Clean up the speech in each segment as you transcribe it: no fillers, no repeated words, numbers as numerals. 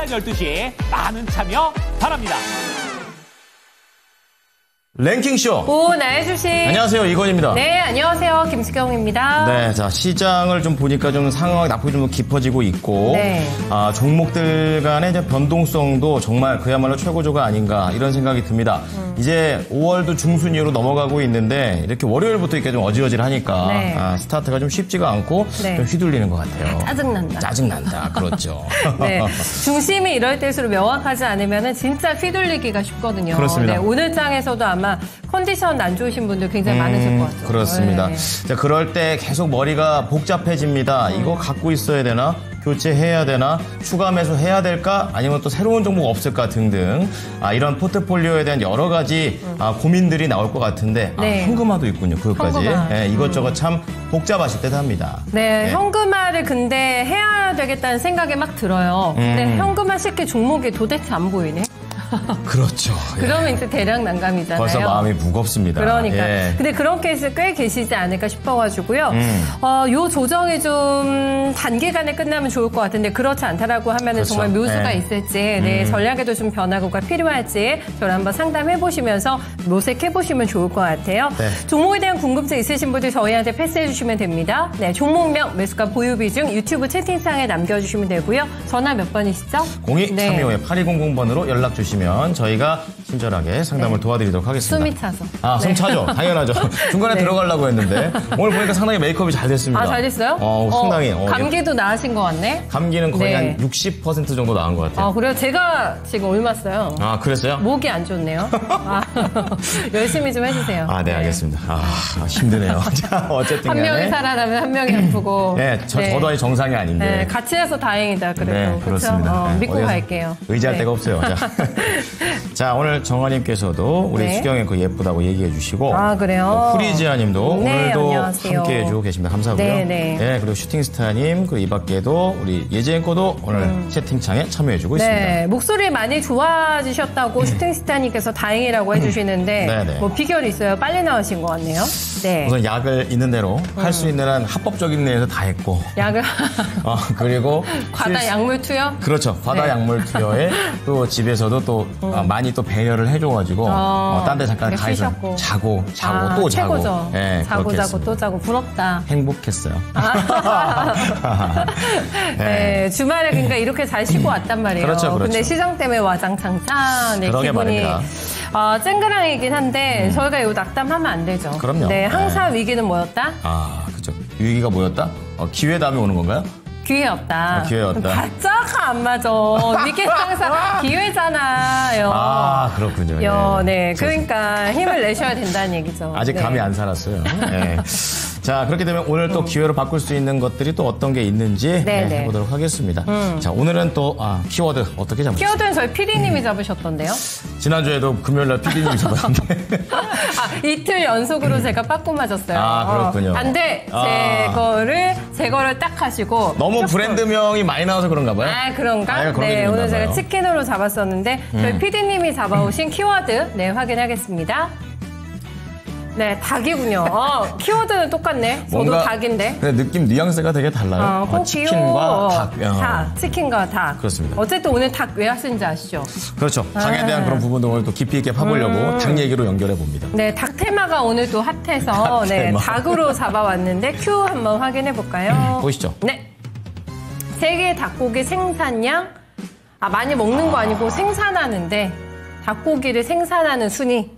오전 12시 많은 참여 바랍니다. 랭킹쇼. 오, 나의 주식. 안녕하세요, 이건입니다. 네, 안녕하세요, 김수경입니다. 네, 자, 시장을 좀 보니까 좀 상황이 나쁘게 좀 깊어지고 있고, 네. 종목들 간의 이제 변동성도 정말 그야말로 최고조가 아닌가, 이런 생각이 듭니다. 이제 5월도 중순이로 넘어가고 있는데, 이렇게 월요일부터 이렇게 좀 어지러질하니까, 네. 스타트가 좀 쉽지가 않고, 네. 좀 휘둘리는 것 같아요. 짜증난다. 짜증난다. 그렇죠. 네. 중심이 이럴 때일수록 명확하지 않으면 진짜 휘둘리기가 쉽거든요. 그렇습니다. 네, 오늘 장에서도 아마 컨디션 안 좋으신 분들 굉장히 많으실 것 같아요. 그렇습니다. 네. 자, 그럴 때 계속 머리가 복잡해집니다. 이거 갖고 있어야 되나? 교체해야 되나? 추가 매수해야 될까? 아니면 또 새로운 종목 없을까? 등등. 이런 포트폴리오에 대한 여러 가지 고민들이 나올 것 같은데 네. 현금화도 있군요. 그것까지. 현금화. 네, 이것저것 참 복잡하실 듯 합니다. 네, 현금화를 근데 해야 되겠다는 생각이 막 들어요. 근데 현금화 시킬 종목이 도대체 안 보이네. 그렇죠. 그러면 이제 대량 난감이잖아요. 벌써 마음이 무겁습니다. 그러니까. 예. 근데 그런 케이스 꽤 계시지 않을까 싶어가지고요. 요 조정이 좀 단기간에 끝나면 좋을 것 같은데 그렇지 않다라고 하면 그렇죠. 정말 묘수가 예. 있을지, 네, 전략에도 좀 변화가 필요할지 저를 한번 상담해보시면서 모색해보시면 좋을 것 같아요. 네. 종목에 대한 궁금증 있으신 분들 저희한테 패스해주시면 됩니다. 네, 종목명, 매수가 보유 비중 유튜브 채팅창에 남겨주시면 되고요. 전화 몇 번이시죠? 02-325-8200번으로 연락 주시면 저희가 친절하게 상담을 도와드리도록 하겠습니다. 숨이 차서. 숨 차죠. 당연하죠. 중간에 네. 들어가려고 했는데 오늘 보니까 상당히 메이크업이 잘 됐습니다. 잘 됐어요? 상당히. 감기도 나으신 것 같네? 감기는 거의 네. 한 60% 정도 나은 것 같아요. 그래요? 제가 지금 옮았어요. 그랬어요? 목이 안 좋네요. 열심히 좀 해주세요. 네, 알겠습니다. 힘드네요. 자, 어쨌든 한 명이 살아나면 한 명이 아프고. 네, 저도 아직 정상이 아닌데. 네, 같이 해서 다행이다. 그래도. 네, 그렇습니다. 네, 믿고 갈게요. 의지할 네. 데가 없어요. 자, 오늘 정화님께서도 우리 네. 수경 앵커 예쁘다고 얘기해 주시고. 그래요? 후리지아님도 네, 오늘도 안녕하세요. 함께 해주고 계십니다. 감사하고요. 네. 그리고 슈팅스타님, 이 밖에도 우리 예지 앵커도 오늘 채팅창에 참여해주고 있습니다. 네, 목소리 많이 좋아지셨다고 슈팅스타님께서 다행이라고 해주시는데 네네. 뭐 비결이 있어요? 빨리 나으신 것 같네요. 네. 우선 약을 있는 대로 할 수 있는 한 합법적인 내에서 다 했고. 약을 그리고 과다 약물 투여? 그렇죠. 과다 네. 약물 투여에 또 집에서도 또 많이 또 배려를 해줘가지고 딴 데 잠깐 가 있어 자고 또 자고. 최고죠. 네, 자고 했습니다. 또 자고 부럽다. 행복했어요. 네, 주말에 그러니까 이렇게 잘 쉬고 왔단 말이에요. 그렇죠. 근데 시장 때문에 와장창창 그러게 기분이 말입니다. 쨍그랑이긴 한데 저희가 이거 낙담하면 안 되죠. 그럼요. 네, 항상 위기는 뭐였다? 그죠. 위기가 뭐였다? 기회 다음에 오는 건가요? 기회 없다. 기회 없다. 바짝 안 맞아. 위기는 항상 기회잖아요. 그렇군요. 네, 그러니까 힘을 내셔야 된다는 얘기죠. 아직 네. 감이 안 살았어요. 네. 자, 그렇게 되면 오늘 또 기회로 바꿀 수 있는 것들이 또 어떤 게 있는지 해보도록 하겠습니다. 자, 오늘은 또 키워드 어떻게 잡으셨어요? 키워드는 저희 PD님이 잡으셨던데요? 지난주에도 금요일날 PD님이 잡았는데. 이틀 연속으로 제가 빠꾸 맞았어요. 그렇군요. 안 돼. 제거를 딱 하시고. 너무 브랜드명이 많이 나와서 그런가 봐요. 그런가? 그런 네, 게 오늘 있나 제가 봐요. 치킨으로 잡았었는데 저희 PD님이 잡아오신 키워드 확인하겠습니다. 네, 닭이군요. 키워드는 똑같네. 저도 뭔가 닭인데. 근데 느낌 뉘앙스가 되게 달라요. 치킨과 닭. 치킨과 닭. 그렇습니다. 어쨌든 오늘 닭 왜 하시는지 아시죠? 그렇죠. 닭에 대한 그런 부분도 오늘 또 깊이 있게 파보려고 닭 얘기로 연결해 봅니다. 네, 닭 테마가 오늘 또 핫해서 네, 닭으로 잡아왔는데 큐 한번 확인해 볼까요? 보시죠. 네. 세계 닭고기 생산량 많이 먹는 거 아니고 생산하는데 닭고기를 생산하는 순위.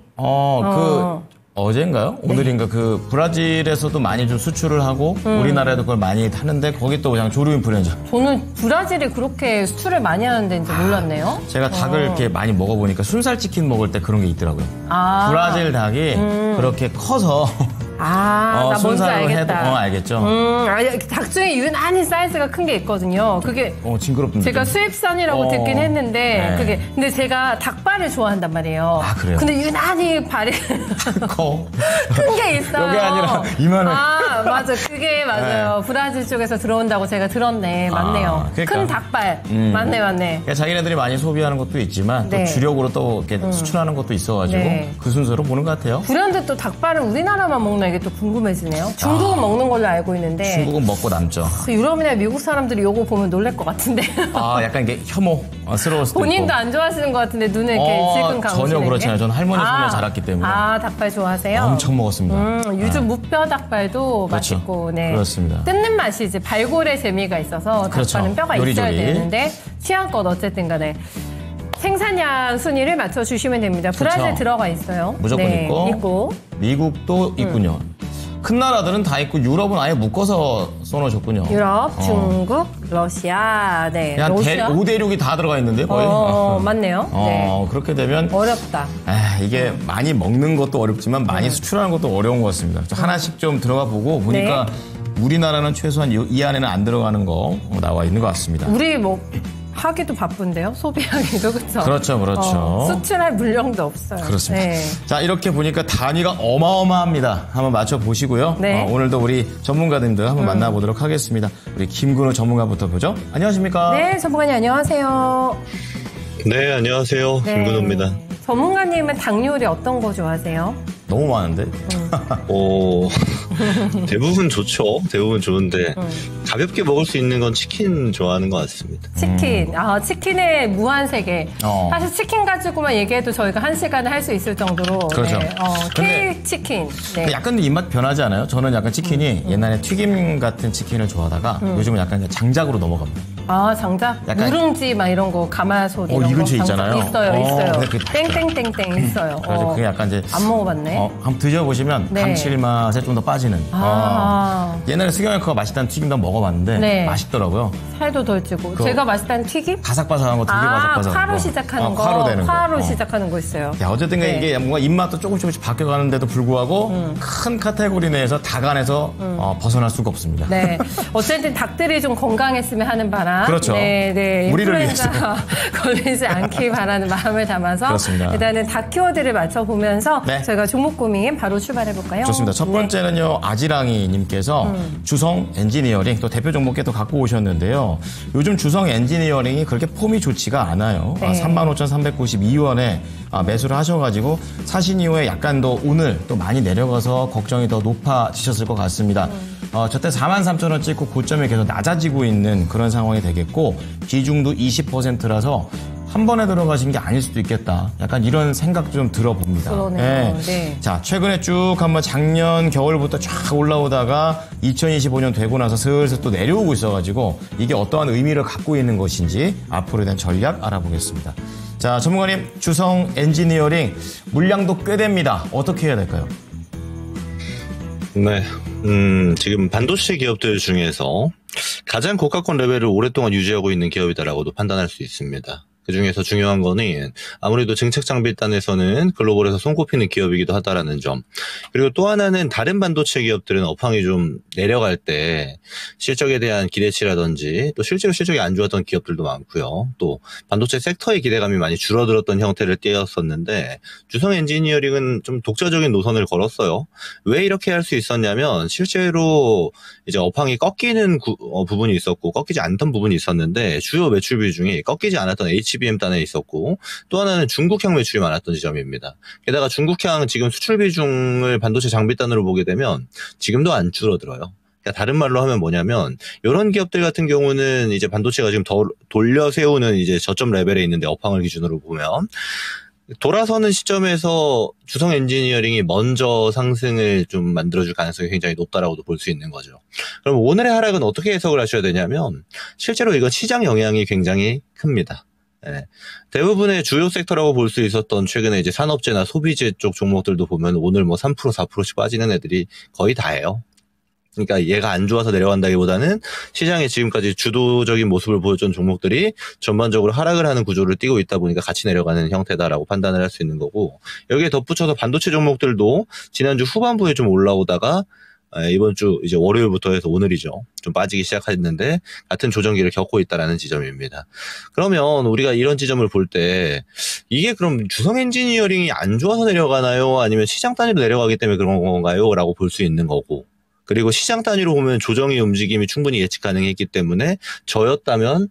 어제인가요? 네. 오늘인가 브라질에서도 많이 좀 수출을 하고 우리나라에도 그걸 많이 하는데 거기 또 그냥 조류 인플루엔자. 저는 브라질이 그렇게 수출을 많이 하는 데인지 몰랐네요. 제가 닭을 이렇게 많이 먹어보니까 순살 치킨 먹을 때 그런 게 있더라고요. 브라질 닭이 그렇게 커서 나 뭔지 알겠다. 알겠죠. 닭 중에 유난히 사이즈가 큰 게 있거든요. 그게 징그럽던데. 제가 수입산이라고 듣긴 했는데 네. 근데 제가 닭발을 좋아한단 말이에요. 그래요? 근데 유난히 발이 커. 큰 게 있어요. 여기 아니라 이만한. 맞아. 그게 맞아요. 네. 브라질 쪽에서 들어온다고 제가 들었네. 맞네요. 그러니까. 큰 닭발. 맞네. 그러니까 자기네들이 많이 소비하는 것도 있지만 또 주력으로 또 이렇게 수출하는 것도 있어가지고 그 순서로 보는 것 같아요. 불현듯 또 닭발은 우리나라만 먹나 이게 또 궁금해지네요. 중국은 먹는 걸로 알고 있는데 중국은 먹고 남죠. 유럽이나 미국 사람들이 요거 보면 놀랄 것 같은데. 약간 이게 혐오스러울 수도 본인도 있고. 안 좋아하시는 것 같은데 눈에 이렇게 질끈 감으시는 전혀 그렇지 게? 않아요. 저는 할머니 손에 자랐기 때문에. 닭발 좋아하세요? 엄청 먹었습니다. 요즘 무뼈 닭발도 그렇죠. 맛있고, 네. 그렇습니다. 뜯는 맛이 이제 발골의 재미가 있어서 그렇죠. 닭발은 뼈가 있어야 요리조리. 되는데 취향껏 어쨌든 간에 생산량 순위를 맞춰주시면 됩니다. 브라질 그렇죠. 들어가 있어요. 무조건 네, 있고. 미국도 있군요. 큰 나라들은 다 있고 유럽은 아예 묶어서 써놓으셨군요. 유럽, 중국, 러시아, 네. 그냥 러시아? 5대륙이 다 들어가 있는데 거의. 맞네요. 네. 그렇게 되면 어렵다. 이게 많이 먹는 것도 어렵지만 많이 수출하는 것도 어려운 것 같습니다. 하나씩 좀 들어가 보고 보니까 우리나라는 최소한 이 안에는 안 들어가는 거 나와 있는 것 같습니다. 우리 하기도 바쁜데요. 소비하기도 그렇죠. 그렇죠, 그렇죠. 수출할 물량도 없어요. 그렇습니다. 네. 자, 이렇게 보니까 단위가 어마어마합니다. 한번 맞춰보시고요. 네. 오늘도 우리 전문가님들 한번 만나보도록 하겠습니다. 우리 김근호 전문가부터 보죠. 안녕하십니까? 네, 전문가님 안녕하세요. 네, 안녕하세요. 네. 김근호입니다. 전문가님은 닭 요리 어떤 거 좋아하세요? 너무 많은데? 대부분 좋죠. 대부분 좋은데 가볍게 먹을 수 있는 건 치킨 좋아하는 것 같습니다. 치킨. 치킨의 무한세계. 사실 치킨 가지고만 얘기해도 저희가 1시간에 할 수 있을 정도로. 그렇죠. 네. 근데 K-치킨. 네. 약간 입맛 변하지 않아요? 저는 약간 치킨이 옛날에 튀김 같은 치킨을 좋아하다가 요즘은 약간 장작으로 넘어갑니다. 장작? 약간- 누룽지 막 이런 거, 가마솥 이런 이 거. 근처에 장작 있잖아요. 있어요. 근데 그게 땡땡땡땡 있어요. 그래서 그게 약간 이제 안 먹어봤네. 한번 드셔보시면 네. 감칠맛에 좀 더 빠지는. 옛날에 수경이가 맛있다는 튀김도 한번 먹어봤는데 네. 맛있더라고요. 살도 덜 찌고. 제가 맛있다는 튀김? 바삭바삭한 거 되게 바삭바삭한 거. 화로 시작하는 거. 화로 되는 거. 화로 시작하는 거 있어요. 야, 어쨌든 간에 네. 이게 뭔가 입맛도 조금씩 바뀌어가는데도 불구하고 큰 카테고리 내에서 닭 안에서 벗어날 수가 없습니다. 네. 어쨌든 닭들이 좀 건강했으면 하는 바람. 그렇죠. 네. 우리를 인플루엔자 걸리지 않길 바라는 마음을 담아서 그렇습니다. 일단은 닭 키워드를 맞춰보면서 네. 저희가 종목 고민 바로 출발해볼까요? 좋습니다. 첫 번째는요, 아지랑이님께서 주성 엔지니어링 또 대표 종목에 또 갖고 오셨는데요. 요즘 주성 엔지니어링이 그렇게 폼이 좋지가 않아요. 네. 35,392원에 매수를 하셔가지고 사신 이후에 약간 더 오늘 또 많이 내려가서 걱정이 더 높아지셨을 것 같습니다. 저때 43,000원 찍고 고점에 계속 낮아지고 있는 그런 상황이 되겠고 비중도 20%라서 한 번에 들어가신 게 아닐 수도 있겠다. 약간 이런 생각 좀 들어봅니다. 그러네요. 네. 자, 최근에 쭉 한번 작년 겨울부터 쫙 올라오다가 2025년 되고 나서 슬슬 또 내려오고 있어가지고 이게 어떠한 의미를 갖고 있는 것인지 앞으로에 대한 전략 알아보겠습니다. 자, 전문가님, 주성 엔지니어링 물량도 꽤 됩니다. 어떻게 해야 될까요? 네. 지금 반도체 기업들 중에서 가장 고가권 레벨을 오랫동안 유지하고 있는 기업이다라고도 판단할 수 있습니다. 그 중에서 중요한 거는 아무래도 증책 장비단에서는 글로벌에서 손꼽히는 기업이기도 하다라는 점. 그리고 또 하나는 다른 반도체 기업들은 업황이 좀 내려갈 때 실적에 대한 기대치라든지 또 실제로 실적이 안 좋았던 기업들도 많고요. 또 반도체 섹터의 기대감이 많이 줄어들었던 형태를 띄었었는데 주성 엔지니어링은 좀 독자적인 노선을 걸었어요. 왜 이렇게 할 수 있었냐면 실제로 이제 업황이 꺾이는 부분이 있었고 꺾이지 않던 부분이 있었는데 주요 매출 비중이 꺾이지 않았던 HBM 단에 있었고 또 하나는 중국향 매출이 많았던 지점입니다. 게다가 중국향 지금 수출 비중을 반도체 장비 단으로 보게 되면 지금도 안 줄어들어요. 그러니까 다른 말로 하면 뭐냐면 이런 기업들 같은 경우는 이제 반도체가 지금 더 돌려 세우는 이제 저점 레벨에 있는데 업황을 기준으로 보면 돌아서는 시점에서 주성 엔지니어링이 먼저 상승을 좀 만들어줄 가능성이 굉장히 높다라고도 볼 수 있는 거죠. 그럼 오늘의 하락은 어떻게 해석을 하셔야 되냐면 실제로 이건 시장 영향이 굉장히 큽니다. 네. 대부분의 주요 섹터라고 볼 수 있었던 최근에 이제 산업재나 소비재 쪽 종목들도 보면 오늘 뭐 3%, 4%씩 빠지는 애들이 거의 다예요. 그러니까 얘가 안 좋아서 내려간다기보다는 시장에 지금까지 주도적인 모습을 보여준 종목들이 전반적으로 하락을 하는 구조를 띠고 있다 보니까 같이 내려가는 형태다라고 판단을 할 수 있는 거고 여기에 덧붙여서 반도체 종목들도 지난주 후반부에 좀 올라오다가 이번 주 이제 월요일부터 해서 오늘이죠. 좀 빠지기 시작했는데 같은 조정기를 겪고 있다라는 지점입니다. 그러면 우리가 이런 지점을 볼 때 이게 그럼 주성 엔지니어링이 안 좋아서 내려가나요? 아니면 시장 단위로 내려가기 때문에 그런 건가요? 라고 볼 수 있는 거고 그리고 시장 단위로 보면 조정의 움직임이 충분히 예측 가능했기 때문에 저였다면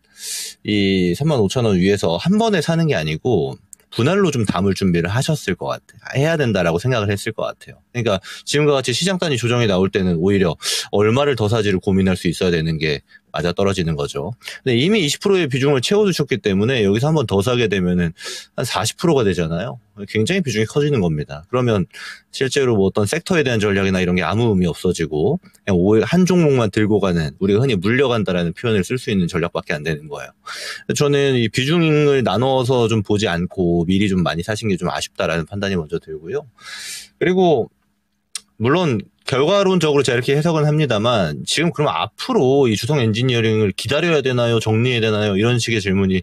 이 35,000원 위에서 한 번에 사는 게 아니고 분할로 좀 담을 준비를 하셨을 것 같아요. 해야 된다라고 생각을 했을 것 같아요. 그러니까 지금과 같이 시장 단위 조정이 나올 때는 오히려 얼마를 더 사지를 고민할 수 있어야 되는 게 맞아 떨어지는 거죠. 근데 이미 20%의 비중을 채워두셨기 때문에 여기서 한 번 더 사게 되면은 한 40%가 되잖아요. 굉장히 비중이 커지는 겁니다. 그러면 실제로 뭐 어떤 섹터에 대한 전략이나 이런 게 아무 의미 없어지고 그냥 한 종목만 들고 가는, 우리가 흔히 물려간다라는 표현을 쓸 수 있는 전략밖에 안 되는 거예요. 저는 이 비중을 나눠서 좀 보지 않고 미리 좀 많이 사신 게 좀 아쉽다라는 판단이 먼저 들고요. 그리고 물론 결과론적으로 제가 이렇게 해석은 합니다만, 지금 그럼 앞으로 이 주성 엔지니어링을 기다려야 되나요? 정리해야 되나요? 이런 식의 질문이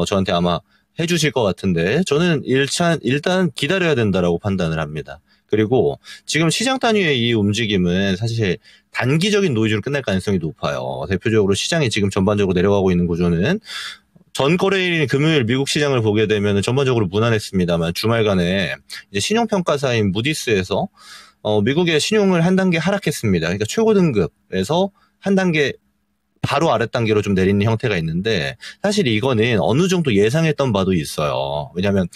저한테 아마 해주실 것 같은데, 저는 일단 기다려야 된다라고 판단을 합니다. 그리고 지금 시장 단위의 이 움직임은 사실 단기적인 노이즈로 끝날 가능성이 높아요. 대표적으로 시장이 지금 전반적으로 내려가고 있는 구조는, 전 거래일인 금요일 미국 시장을 보게 되면 전반적으로 무난했습니다만, 주말간에 이제 신용평가사인 무디스에서 미국의 신용을 한 단계 하락했습니다. 그러니까 최고 등급에서 한 단계 바로 아랫 단계로 좀 내리는 형태가 있는데, 사실 이거는 어느 정도 예상했던 바도 있어요. 왜냐하면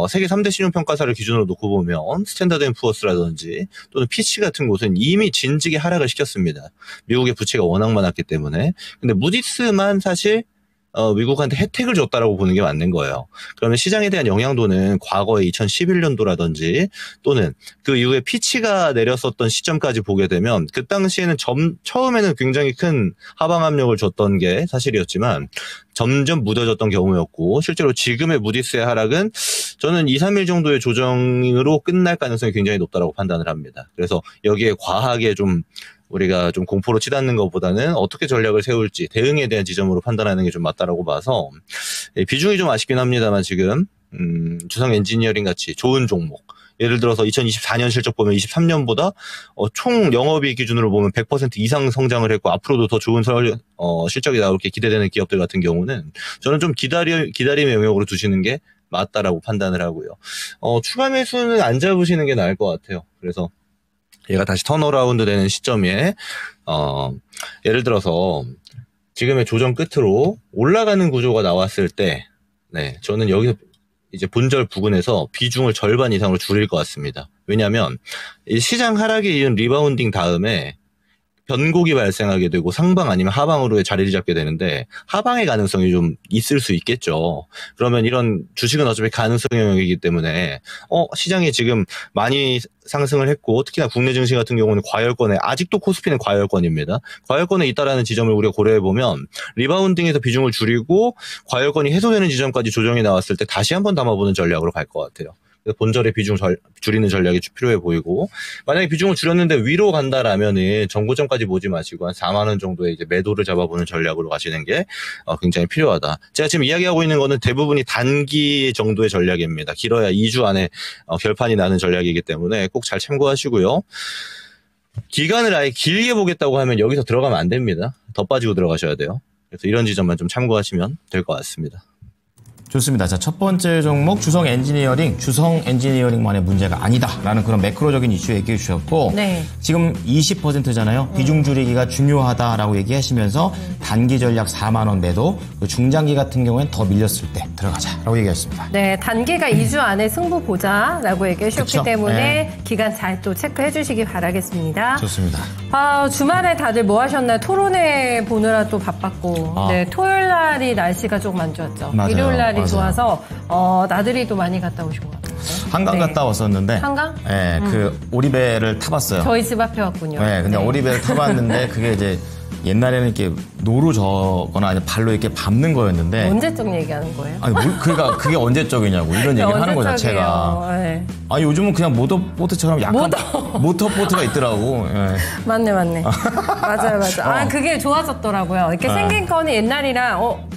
세계 3대 신용평가사를 기준으로 놓고 보면 스탠다드 앤 푸어스라든지 또는 피치 같은 곳은 이미 진즉에 하락을 시켰습니다. 미국의 부채가 워낙 많았기 때문에. 근데 무디스만 사실 미국한테 혜택을 줬다라고 보는 게 맞는 거예요. 그러면 시장에 대한 영향도는 과거에 2011년도라든지 또는 그 이후에 피치가 내렸었던 시점까지 보게 되면, 그 당시에는 처음에는 굉장히 큰 하방 압력을 줬던 게 사실이었지만 점점 무뎌졌던 경우였고, 실제로 지금의 무디스의 하락은 저는 2, 3일 정도의 조정으로 끝날 가능성이 굉장히 높다라고 판단을 합니다. 그래서 여기에 과하게 좀 우리가 좀 공포로 치닫는 것보다는 어떻게 전략을 세울지 대응에 대한 지점으로 판단하는 게 좀 맞다라고 봐서, 비중이 좀 아쉽긴 합니다만 지금 주성 엔지니어링 같이 좋은 종목, 예를 들어서 2024년 실적 보면 23년보다 총 영업이익 기준으로 보면 100% 이상 성장을 했고 앞으로도 더 좋은 실적이 나올 게 기대되는 기업들 같은 경우는 저는 좀 기다림의 영역으로 두시는 게 맞다라고 판단을 하고요. 추가 매수는 안 잡으시는 게 나을 것 같아요. 그래서 얘가 다시 턴어라운드 되는 시점에 예를 들어서 지금의 조정 끝으로 올라가는 구조가 나왔을 때, 네, 저는 여기서 이제 본절 부근에서 비중을 절반 이상으로 줄일 것 같습니다. 왜냐하면 이 시장 하락에 이은 리바운딩 다음에 변곡이 발생하게 되고 상방 아니면 하방으로의 자리를 잡게 되는데, 하방의 가능성이 좀 있을 수 있겠죠. 그러면 이런 주식은 어차피 가능성 영역이기 때문에 시장이 지금 많이 상승을 했고, 특히나 국내 증시 같은 경우는 과열권에, 아직도 코스피는 과열권입니다. 과열권에 있다라는 지점을 우리가 고려해보면 리바운딩에서 비중을 줄이고 과열권이 해소되는 지점까지 조정이 나왔을 때 다시 한번 담아보는 전략으로 갈 것 같아요. 본절의 비중 줄이는 전략이 필요해 보이고, 만약에 비중을 줄였는데 위로 간다라면은 정고점까지 보지 마시고 한 4만 원 정도의 이제 매도를 잡아보는 전략으로 가시는 게 굉장히 필요하다. 제가 지금 이야기하고 있는 거는 대부분이 단기 정도의 전략입니다. 길어야 2주 안에 결판이 나는 전략이기 때문에 꼭 잘 참고하시고요. 기간을 아예 길게 보겠다고 하면 여기서 들어가면 안 됩니다. 더 빠지고 들어가셔야 돼요. 그래서 이런 지점만 좀 참고하시면 될 것 같습니다. 좋습니다. 자, 첫 번째 종목 주성 엔지니어링만의 문제가 아니다라는 그런 매크로적인 이슈 얘기해 주셨고, 네. 지금 20%잖아요. 비중 줄이기가 중요하다라고 얘기하시면서 단기 전략 4만 원 매도, 중장기 같은 경우엔 더 밀렸을 때 들어가자라고 얘기했습니다. 네, 단기가 2주 안에 승부 보자라고 얘기해 주셨기 그쵸? 때문에 네. 기간 잘 또 체크해 주시기 바라겠습니다. 좋습니다. 주말에 다들 뭐 하셨나요? 토론회 보느라 또 바빴고, 네, 토요일 날이 날씨가 조금 안 좋았죠. 맞아요. 일요일 날이 맞아요. 좋아서 나들이도 많이 갔다 오신 것 같아요. 한강 네. 갔다 왔었는데, 한강? 네, 그 오리배를 타봤어요. 저희 집 앞에 왔군요. 네, 근데 네. 오리배를 타봤는데 그게 이제 옛날에는 이렇게 노루 저거나 아니면 발로 이렇게 밟는 거였는데. 언제적 얘기하는 거예요? 아니, 그러니까 그게 언제적이냐고 이런 얘기 하는 거 자체가. 네. 아니, 요즘은 그냥 모터보트처럼 약간 모터보트가 있더라고. 네. 맞네. 맞아요. 그게 좋아졌더라고요. 이렇게 생긴 거는 옛날이랑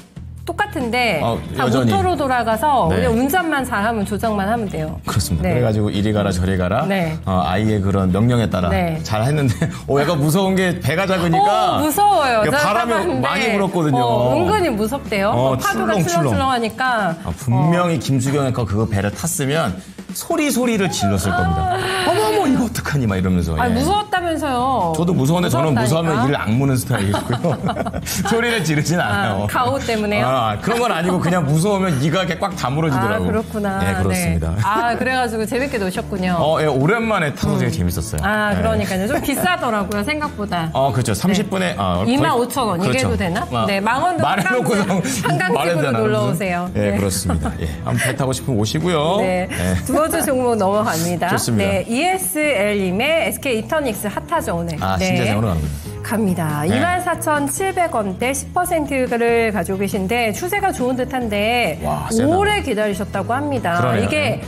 똑같은데 다 여전히. 모터로 돌아가서 네. 그냥 운전만 잘하면 조정만 하면 돼요. 그렇습니다. 네. 그래가지고 이리 가라 저리 가라 네. 아이의 그런 명령에 따라 네. 잘 했는데 약간 무서운 게 배가 작으니까 무서워요. 바람이 많이 불었거든요. 은근히 무섭대요. 파도가 출렁출렁하니까 분명히 김수경의 그거 배를 탔으면 소리를 질렀을 겁니다. 어머머 이거 어떡하니 막 이러면서. 아 예. 무서웠다면서요. 저도 무서운데 저는 무서우면 이를 악무는 스타일이고요. 소리를 지르진 않아요. 가오 때문에요? 그런 건 아니고 그냥 무서우면 이가 이렇게 꽉 다물어지더라고요. 그렇구나. 네, 그렇습니다. 네. 그래가지고 재밌게 노셨군요. 예, 오랜만에 타서 되게 재밌었어요. 그러니까요. 좀 비싸더라고요, 생각보다. 그렇죠. 30분에 25,000원. 그렇죠. 이게 해도 되나? 네, 망원동 한강집으로 놀러 오세요. 네, 그렇습니다. 예, 한번 배 타고 싶으면 오시고요. 네. 두 번째 종목 넘어갑니다. 좋습니다. 네, ESL님의 SK 이터닉스 핫하죠, 오늘. 신재생으로 갑니다. 네. 24,700원대 10%를 가지고 계신데 추세가 좋은 듯한데 오래 기다리셨다고 합니다. 그러네요. 이게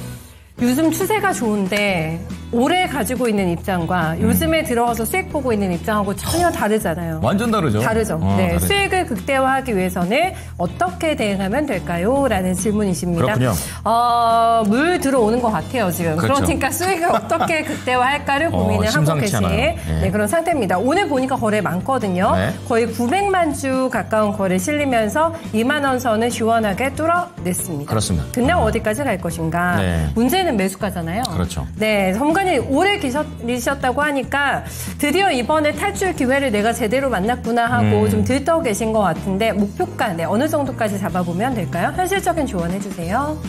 요즘 추세가 좋은데 오래 가지고 있는 입장과 요즘에 들어와서 수익 보고 있는 입장하고 전혀 다르잖아요. 완전 다르죠. 다르죠. 네, 다르죠. 수익을 극대화하기 위해서는 어떻게 대응하면 될까요? 라는 질문이십니다. 그렇군요. 물 들어오는 것 같아요, 지금. 그렇죠. 그러니까 수익을 어떻게 극대화할까를 고민을 하고 계신 네, 그런 상태입니다. 오늘 보니까 거래 많거든요. 네. 거의 900만 주 가까운 거래 실리면서 2만 원 선을 시원하게 뚫어냈습니다. 그렇습니다. 근데 어디까지 갈 것인가? 네. 문제는 매수가잖아요. 그렇죠. 네, 선관위 오래 기다리셨다고 하니까 드디어 이번에 탈출 기회를 내가 제대로 만났구나 하고 좀 들떠 계신 것 같은데 목표가 어느 정도까지 잡아보면 될까요? 현실적인 조언 해주세요.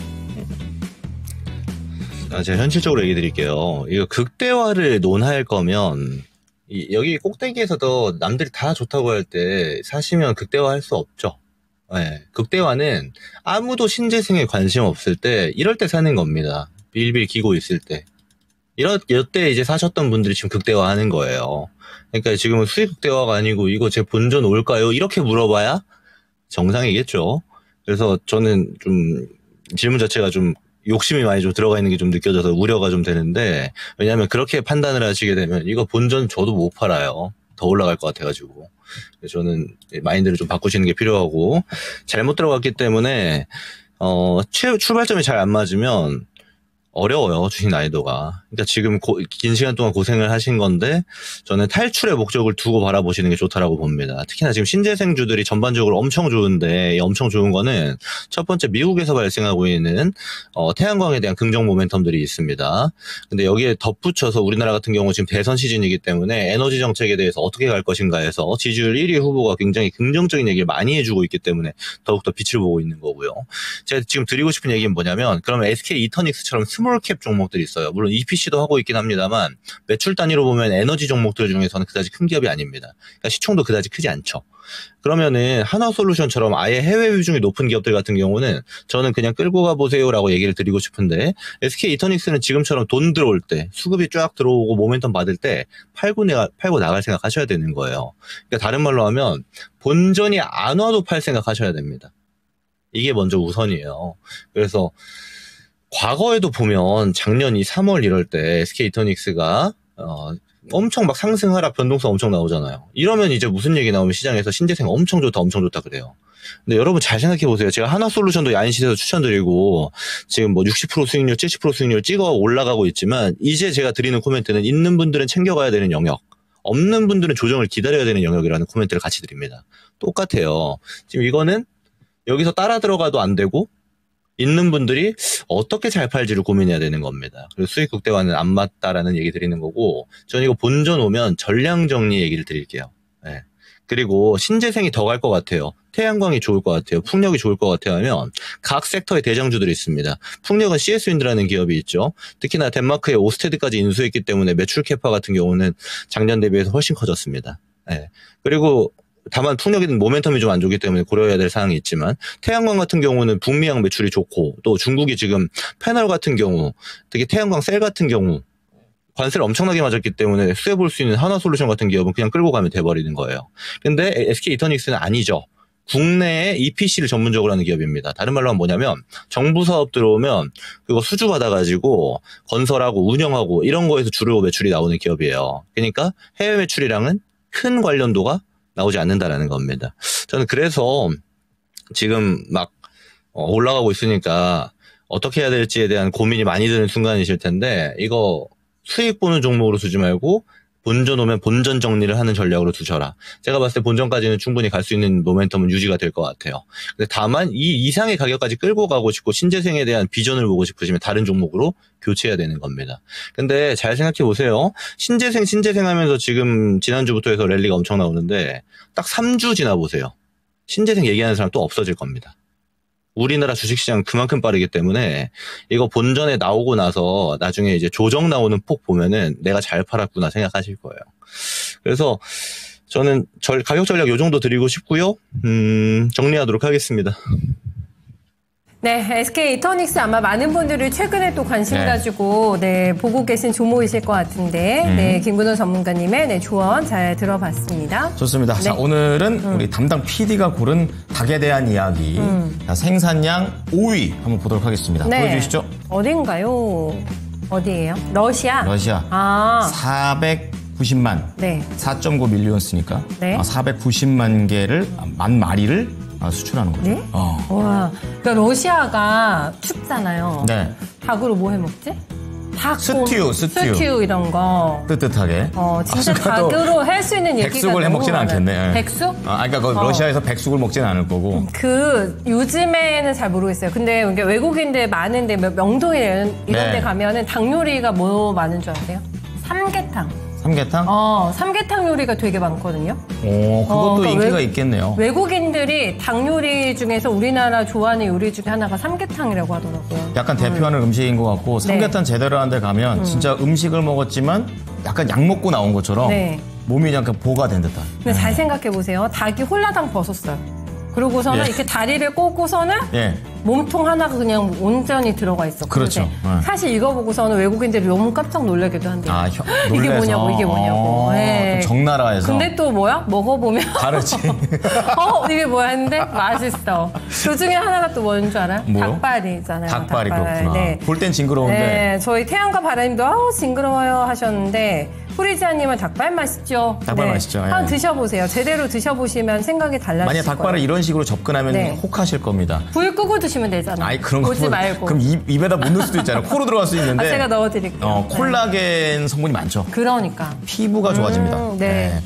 제가 현실적으로 얘기 드릴게요. 이거 극대화를 논할 거면 여기 꼭대기에서도 남들이 다 좋다고 할 때 사시면 극대화 할 수 없죠. 네, 극대화는 아무도 신재생에 관심 없을 때 이럴 때 사는 겁니다. 빌빌 기고 있을 때. 이때 이제 사셨던 분들이 지금 극대화 하는 거예요. 그러니까 지금은 수익 극대화가 아니고 이거 제 본전 올까요? 이렇게 물어봐야 정상이겠죠. 그래서 저는 좀 질문 자체가 좀 욕심이 많이 좀 들어가 있는 게 좀 느껴져서 우려가 좀 되는데, 왜냐하면 그렇게 판단을 하시게 되면 이거 본전 저도 못 팔아요. 더 올라갈 것 같아가지고. 그래서 저는 마인드를 좀 바꾸시는 게 필요하고, 잘못 들어갔기 때문에 출발점이 잘 안 맞으면 어려워요, 주식 난이도가. 그러니까 지금 긴 시간 동안 고생을 하신 건데 저는 탈출의 목적을 두고 바라보시는 게 좋다라고 봅니다. 특히나 지금 신재생주들이 전반적으로 엄청 좋은데, 엄청 좋은 거는 첫 번째 미국에서 발생하고 있는 태양광에 대한 긍정 모멘텀들이 있습니다. 근데 여기에 덧붙여서 우리나라 같은 경우 지금 대선 시즌이기 때문에 에너지 정책에 대해서 어떻게 갈 것인가 해서 지지율 1위 후보가 굉장히 긍정적인 얘기를 많이 해주고 있기 때문에 더욱더 빛을 보고 있는 거고요. 제가 지금 드리고 싶은 얘기는 뭐냐면, 그러면 SK 이터닉스처럼 스몰캡 종목들이 있어요. 물론 EPC도 하고 있긴 합니다만 매출 단위로 보면 에너지 종목들 중에서는 그다지 큰 기업이 아닙니다. 그러니까 시총도 그다지 크지 않죠. 그러면은 하나솔루션처럼 아예 해외 비중이 높은 기업들 같은 경우는 저는 그냥 끌고 가보세요라고 얘기를 드리고 싶은데, SK 이터닉스는 지금처럼 돈 들어올 때, 수급이 쫙 들어오고 모멘텀 받을 때 팔고 나갈 생각 하셔야 되는 거예요. 그러니까 다른 말로 하면 본전이 안 와도 팔 생각 하셔야 됩니다. 이게 먼저 우선이에요. 그래서 과거에도 보면 작년 3월 이럴 때 SK 이터닉스가 엄청 막 상승 하락 변동성 엄청 나오잖아요. 이러면 이제 무슨 얘기 나오면 시장에서 신재생 엄청 좋다 그래요. 근데 여러분 잘 생각해 보세요. 제가 하나솔루션도 야인시대에서 추천드리고 지금 뭐 60% 수익률, 70% 수익률 찍어 올라가고 있지만, 이제 제가 드리는 코멘트는 있는 분들은 챙겨가야 되는 영역, 없는 분들은 조정을 기다려야 되는 영역이라는 코멘트를 같이 드립니다. 똑같아요. 지금 이거는 여기서 따라 들어가도 안 되고, 있는 분들이 어떻게 잘 팔지를 고민해야 되는 겁니다. 그래서 수익 극대화는 안 맞다라는 얘기 드리는 거고, 저는 이거 본전 오면 전량 정리 얘기를 드릴게요. 네. 그리고 신재생이 더 갈 것 같아요. 태양광이 좋을 것 같아요. 풍력이 좋을 것 같아요 하면 각 섹터의 대장주들이 있습니다. 풍력은 CS윈드라는 기업이 있죠. 특히나 덴마크의 오스테드까지 인수했기 때문에 매출 캐파 같은 경우는 작년 대비해서 훨씬 커졌습니다. 네. 그리고 다만 풍력에는 모멘텀이 좀 안 좋기 때문에 고려해야 될 사항이 있지만, 태양광 같은 경우는 북미향 매출이 좋고, 또 중국이 지금 패널 같은 경우, 특히 태양광 셀 같은 경우 관세를 엄청나게 맞았기 때문에 수혜볼 수 있는 하나솔루션 같은 기업은 그냥 끌고 가면 돼버리는 거예요. 근데 SK 이터닉스는 아니죠. 국내에 EPC를 전문적으로 하는 기업입니다. 다른 말로 하면 뭐냐면, 정부 사업 들어오면 그거 수주 받아가지고 건설하고 운영하고 이런 거에서 주로 매출이 나오는 기업이에요. 그러니까 해외 매출이랑은 큰 관련도가 나오지 않는다라는 겁니다. 저는 그래서 지금 막 올라가고 있으니까 어떻게 해야 될지에 대한 고민이 많이 드는 순간이실 텐데, 이거 수익 보는 종목으로 두지 말고 본전 오면 본전 정리를 하는 전략으로 두셔라. 제가 봤을 때 본전까지는 충분히 갈 수 있는 모멘텀은 유지가 될 것 같아요. 근데 다만 이 이상의 가격까지 끌고 가고 싶고 신재생에 대한 비전을 보고 싶으시면 다른 종목으로 교체해야 되는 겁니다. 근데 잘 생각해 보세요. 신재생 하면서 지금 지난주부터 해서 랠리가 엄청 나오는데 딱 3주 지나 보세요. 신재생 얘기하는 사람 또 없어질 겁니다. 우리나라 주식시장 그만큼 빠르기 때문에 이거 본전에 나오고 나서 나중에 이제 조정 나오는 폭 보면은 내가 잘 팔았구나 생각하실 거예요. 그래서 저는 가격 전략 요 정도 드리고 싶고요. 정리하도록 하겠습니다. 네, SK 이터닉스 아마 많은 분들이 최근에 또 관심 가지고 보고 계신 종목이실 것 같은데 김근호 전문가님의 조언 잘 들어봤습니다. 좋습니다. 자, 오늘은 우리 담당 PD가 고른 닭에 대한 이야기. 자, 생산량 5위 한번 보도록 하겠습니다. 보여주시죠. 어딘가요? 어디예요? 러시아. 아. 490만. 네. 4.9 밀리언스니까. 네. 490만 개를, 만 마리를 수출하는 거죠. 네? 와, 그러니까 러시아가 춥잖아요. 네. 닭으로 뭐 해 먹지? 스튜 이런 거. 뜨뜻하게. 진짜 닭으로 할 수 있는 얘기가 백숙을 해 먹지는 않겠네. 백숙? 그러니까 러시아에서 백숙을 먹지는 않을 거고. 요즘에는 잘 모르겠어요. 근데 외국인들 많은데 명동에 이런 데 가면은 닭 요리가 뭐 많은 줄 아세요? 삼계탕. 삼계탕? 삼계탕 요리가 되게 많거든요. 그것도 그러니까 인기가 있겠네요. 외국인들이 닭 요리 중에서 우리나라 좋아하는 요리 중에 하나가 삼계탕이라고 하더라고요. 약간 대표하는 음식인 것 같고 삼계탕 제대로 하는 데 가면 진짜 음식을 먹었지만 약간 약 먹고 나온 것처럼 몸이 약간 보가 된 듯한. 근데 잘 생각해 보세요. 닭이 홀라당 벗었어요. 그러고서는 이렇게 다리를 꽂고서는 몸통 하나가 그냥 온전히 들어가 있어. 그렇죠. 사실 이거 보고서는 외국인들이 너무 깜짝 놀라기도 한대요. 이게 뭐냐고, 이게 뭐냐고. 적나라에서. 근데 또 뭐야? 먹어보면. 다르지. 이게 뭐야 했는데 맛있어. 그 중에 하나가 또 뭔 줄 알아요? 뭐요? 닭발이잖아요. 닭발이 그렇구나. 볼 땐 징그러운데. 네, 저희 태양과 바라님도 징그러워요 하셨는데 프리지아님은 닭발 맛있죠? 닭발 맛있죠. 한번 드셔보세요. 제대로 드셔보시면 생각이 달라질 거예요. 만약 닭발을 이런 식으로 접근하면 혹하실 겁니다. 불 끄고 드시면 되잖아요. 그런 거 보지 말고. 그럼 입에다 못 넣을 수도 있잖아요. 코로 들어갈 수 있는데. 제가 넣어드릴게요. 콜라겐 성분이 많죠. 그러니까. 피부가 좋아집니다.